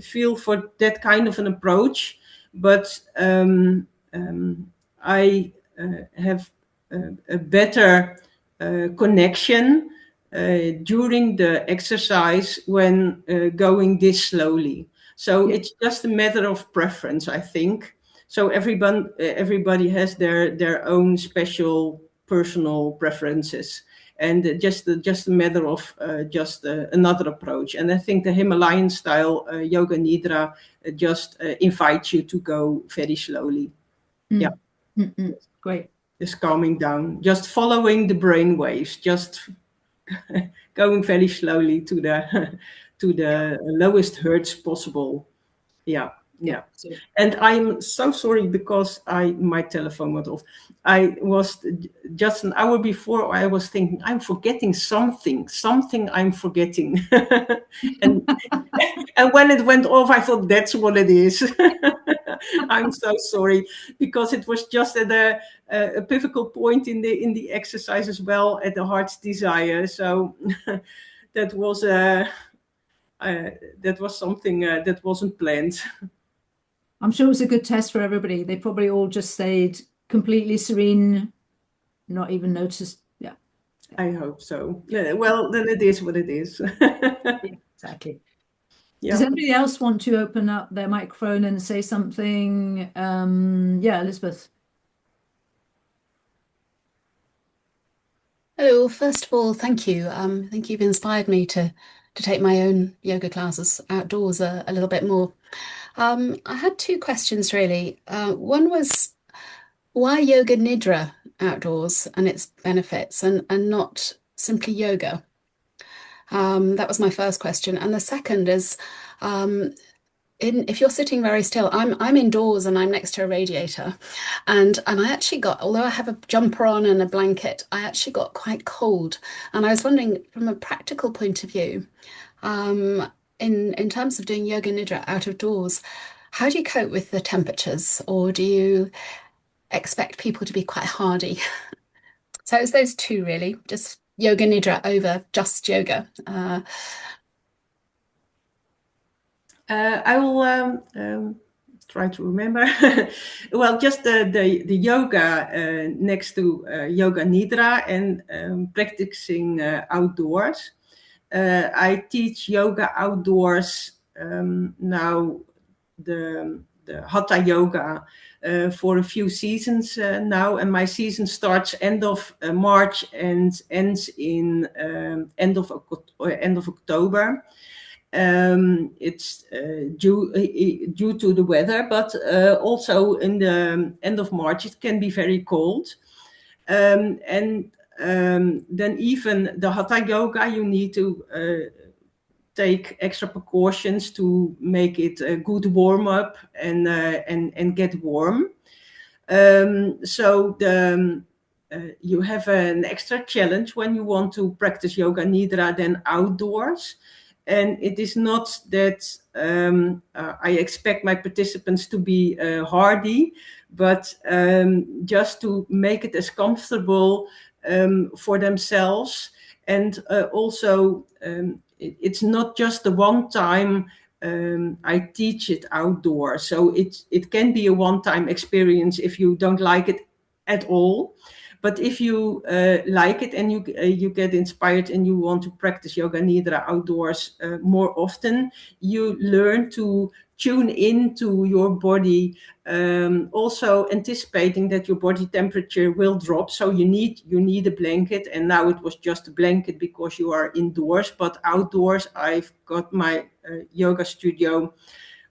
feel for that kind of an approach, but I have a better connection during the exercise when going this slowly. So Yeah. it's just a matter of preference, I think. So everybody has their own special personal preferences, and just a matter of just another approach. And I think the Himalayan-style Yoga Nidra just invites you to go very slowly. Yeah. Great. Just calming down, just following the brain waves, just going very slowly to the to Yeah. the lowest hertz possible. Yeah, Yeah. yeah. So And I'm so sorry because my telephone went off. I was just an hour before, I was thinking I'm forgetting something I'm forgetting. and and when it went off, I thought that's what it is. I'm so sorry because it was just at a pivotal point in the exercise as well, at the heart's desire. So that was something that wasn't planned. I'm sure it was a good test for everybody. They probably all just stayed completely serene, not even noticed. Yeah. I hope so. Yeah, well, then it is what it is. Yeah, exactly. Does Yeah. anybody else want to open up their microphone and say something? Yeah, Elizabeth. Hello, first of all, thank you. I think you've inspired me to take my own yoga classes outdoors a little bit more. I had two questions really. One was why Yoga Nidra outdoors and its benefits and not simply yoga? That was my first question. And the second is, if you're sitting very still, I'm indoors and I'm next to a radiator, and I actually got, although I have a jumper on and a blanket, I actually got quite cold. And I was wondering, from a practical point of view, in terms of doing yoga nidra out of doors, how do you cope with the temperatures, or do you expect people to be quite hardy? So it's those two really, just yoga nidra over just yoga. I will try to remember. Well, just the yoga next to Yoga Nidra and practicing outdoors. I teach yoga outdoors now, the Hatha yoga for a few seasons now, and my season starts end of March and ends in end of October. It's due to the weather, but also in the end of March it can be very cold. And then even the Hatha yoga, you need to take extra precautions to make it a good warm up and get warm. So you have an extra challenge when you want to practice yoga nidra than outdoors. And it is not that I expect my participants to be hardy, but just to make it as comfortable for themselves. And also, it's not just the one time I teach it outdoors. So it can be a one-time experience if you don't like it at all. But if you like it and you get inspired and you want to practice yoga nidra outdoors more often, you learn to tune into your body, also anticipating that your body temperature will drop. So you need a blanket, and now it was just a blanket because you are indoors. But outdoors, I've got my yoga studio,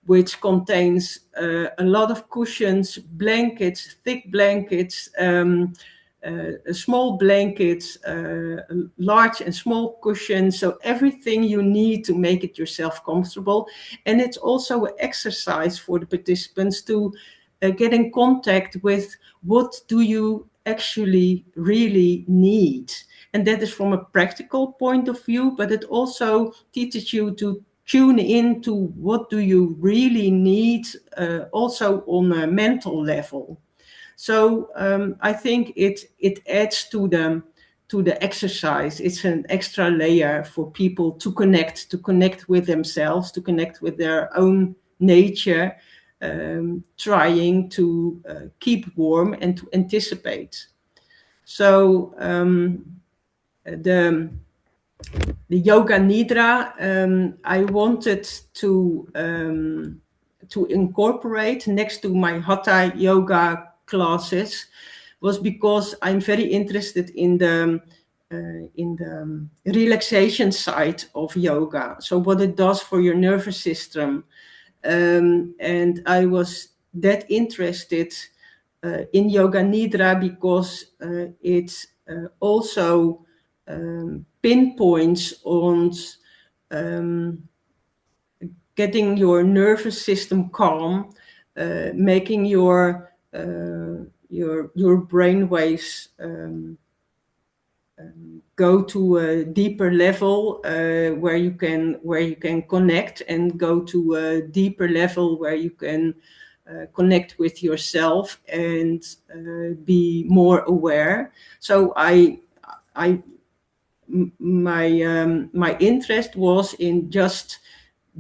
which contains a lot of cushions, blankets, thick blankets, small blankets, large and small cushions. So everything you need to make it yourself comfortable. And it's also an exercise for the participants to get in contact with what do you actually really need. And that is from a practical point of view, but it also teaches you to tune into what do you really need, also on a mental level. So I think it adds to the exercise. It's an extra layer for people to connect with themselves, to connect with their own nature, trying to keep warm and to anticipate. So the Yoga Nidra, I wanted to incorporate next to my Hatha yoga classes, was because I'm very interested in the relaxation side of yoga. So what it does for your nervous system, and I was that interested in Yoga Nidra because it also pinpoints on getting your nervous system calm, making your brain waves go to a deeper level, where you can connect, and go to a deeper level where you can connect with yourself and be more aware. So my interest was in just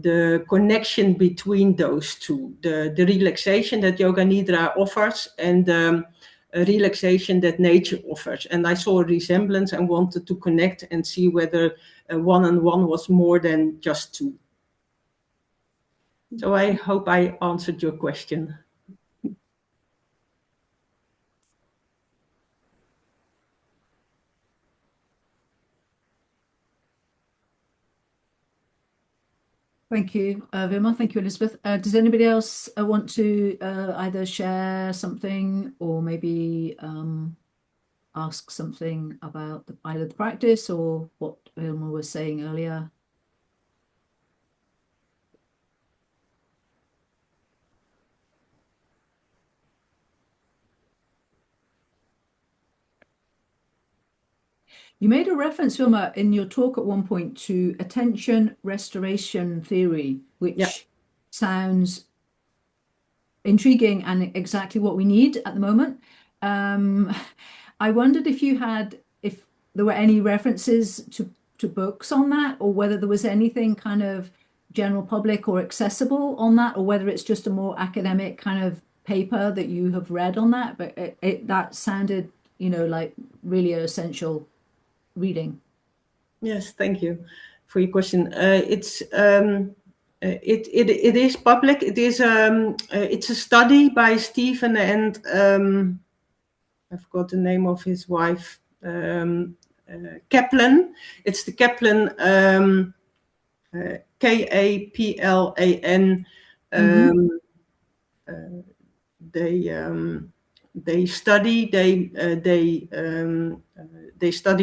the connection between those two, the relaxation that Yoga Nidra offers and the relaxation that nature offers. And I saw a resemblance and wanted to connect and see whether one and one was more than just two. So I hope I answered your question. Thank you, Wilma. Thank you, Elizabeth. Does anybody else want to either share something or maybe ask something about either the practice or what Wilma was saying earlier. You made a reference, Wilma, in your talk at one point to attention restoration theory, which sounds intriguing and exactly what we need at the moment. I wondered if there were any references to books on that, or whether there was anything kind of general public or accessible on that, or whether it's just a more academic kind of paper that you have read on that. But that sounded, like really an essential reading. Yes, thank you for your question. It is public. It's a study by Stephen and I forgot the name of his wife, Kaplan. It's the Kaplan, Kaplan. They study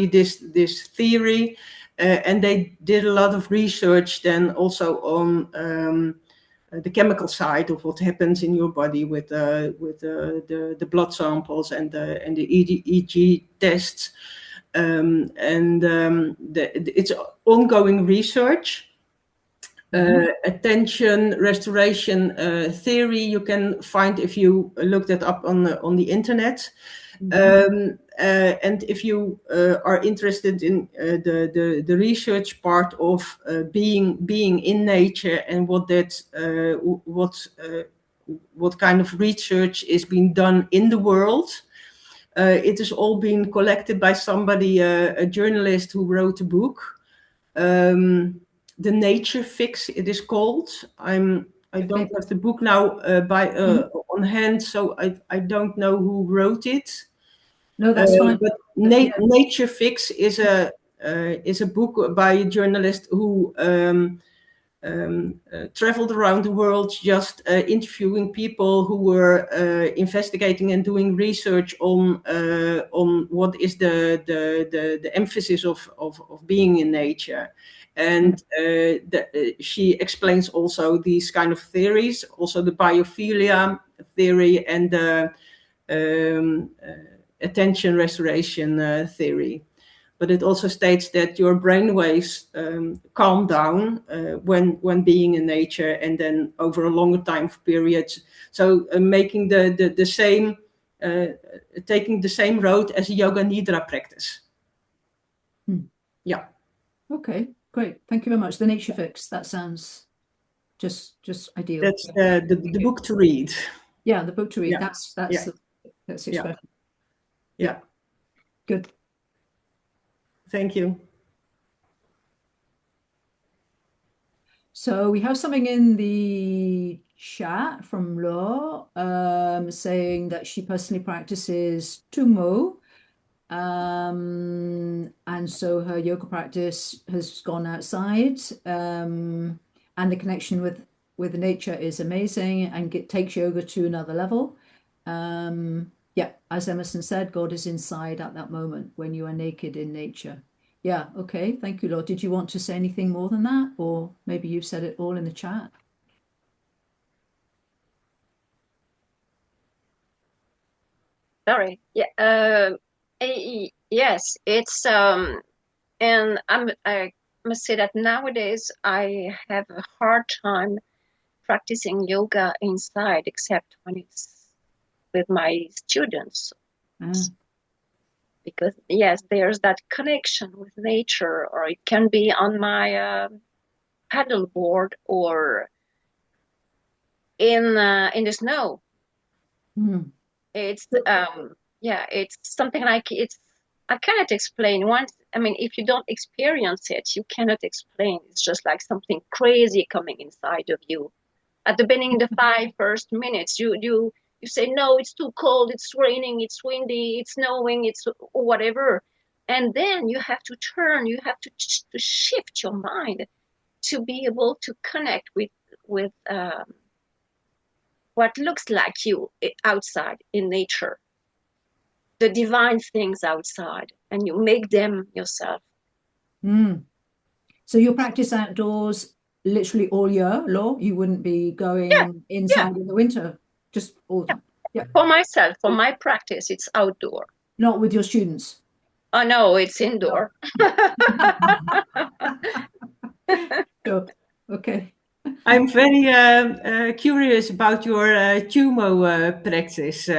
this theory, and they did a lot of research then also on the chemical side of what happens in your body with the blood samples and the EEG tests, it's ongoing research. Attention restoration theory you can find if you look that up on the internet. And if you are interested in the research part of being in nature and what kind of research is being done in the world, it is all being collected by somebody, a journalist who wrote a book. The Nature Fix, it is called. I don't have the book now on hand, so I don't know who wrote it. No, that's fine. But Nature Fix is a book by a journalist who traveled around the world, just interviewing people who were investigating and doing research on what is the emphasis of being in nature. And she explains also these kind of theories, also the biophilia theory and the attention restoration theory. But it also states that your brain waves calm down when being in nature, and then over a longer time period. So making the same, taking the same road as a Yoga Nidra practice. Yeah. Okay, great. Thank you very much. The Nature Fix. That sounds just ideal. That's the book to read. Yeah, the book to read. Yeah. That's the expression. Yeah. Good. Thank you. So we have something in the chat from Laure saying that she personally practices Tummo. And so her yoga practice has gone outside, and the connection with nature is amazing and takes yoga to another level. Yeah, as Emerson said, God is inside at that moment when you are naked in nature. Yeah, okay, thank you, Lord. Did you want to say anything more than that? Or maybe you've said it all in the chat. Sorry. Yeah. Yes, it's and I must say that nowadays I have a hard time practicing yoga inside, except when it's with my students. Because yes, there's that connection with nature, or it can be on my paddle board or in the snow. It's it's something like I cannot explain. If you don't experience it, you cannot explain. It's just like something crazy coming inside of you. At the beginning, the 5 first minutes, you say, no, it's too cold, it's raining, it's windy, it's snowing, it's whatever. And then you have to turn, you have to shift your mind to be able to connect with what looks like you outside in nature, the divine things outside, and you make them yourself. So you practice outdoors literally all year, Law? You wouldn't be going inside in the winter, just all the time? Yeah. For myself, for my practice, it's outdoor. Not with your students? Oh, no, it's indoor. So, okay. I'm very curious about your Tumo practice.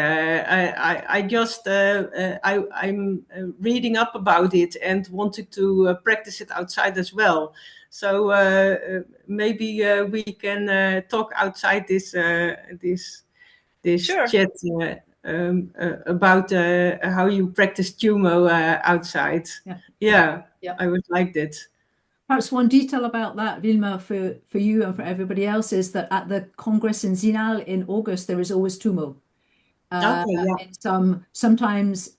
I'm reading up about it and wanted to practice it outside as well. So maybe we can talk outside this Sure. chat about how you practice Tumo outside. Yeah, I would like that. Perhaps one detail about that, Wilma, for you and for everybody else, is that at the Congress in Zinal in August, there is always Tumo. Sometimes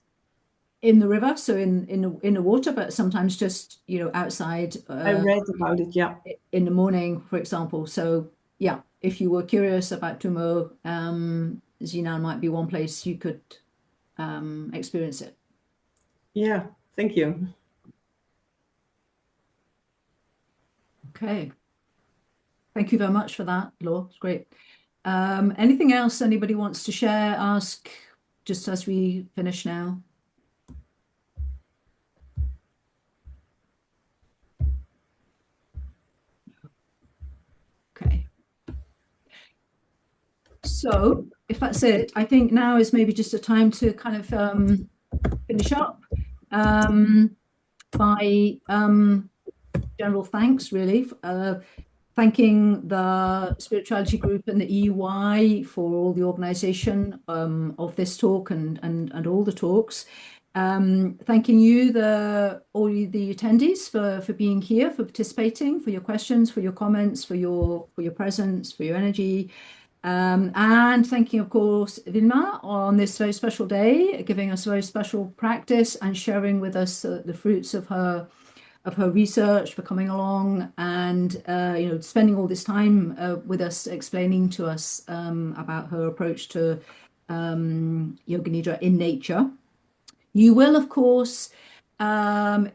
in the river, so in the water, but sometimes just, outside. I read about it, in the morning, for example. So yeah, if you were curious about Tumo, Zinal might be one place you could experience it. Yeah, thank you. Okay. Thank you very much for that, Law. It's great. Anything else anybody wants to share, ask, just as we finish now? Okay. So if that's it, I think now is maybe just a time to kind of finish up by general thanks, really. Thanking the spirituality group and the EUI for all the organization of this talk and all the talks. Thanking you, all the attendees for being here, for participating, for your questions, for your comments, for your presence, for your energy. And thanking, of course, Wilma on this very special day, giving us a very special practice and sharing with us the fruits of her research, for coming along and spending all this time with us, explaining to us about her approach to Yoga Nidra in nature. You will, of course, quite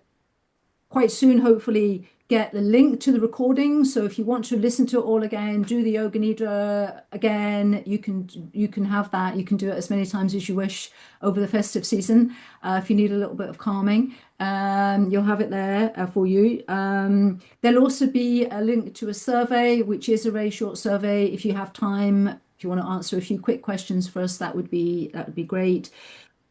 soon, hopefully, get the link to the recording. So if you want to listen to it all again, do the Yoga Nidra again, you can have that. You can do it as many times as you wish over the festive season. If you need a little bit of calming, you'll have it there for you. There'll also be a link to a survey, which is a very short survey. If you have time, if you want to answer a few quick questions for us, that would be great.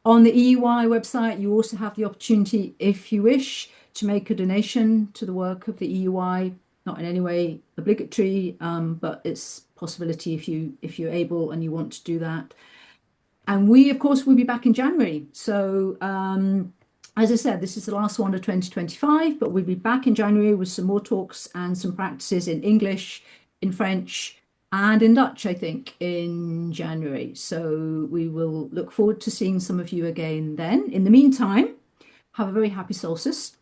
On the EUI website, you also have the opportunity, if you wish, to make a donation to the work of the EUI. Not in any way obligatory, but it's a possibility if you're able and you want to do that. And we, of course, will be back in January. So as I said, this is the last one of 2025, but we'll be back in January with some more talks and some practices in English, in French, and in Dutch, I think, in January. So we will look forward to seeing some of you again then. In the meantime, have a very happy solstice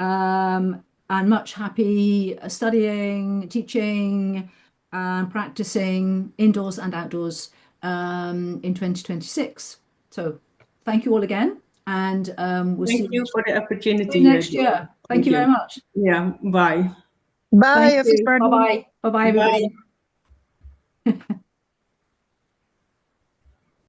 and much happy studying, teaching, and practicing indoors and outdoors in 2026. So thank you all again. And we'll see you for the opportunity next year. Thank you very much. Yeah, bye. Bye, Thank you. Bye-bye. Bye-bye, everybody. Bye.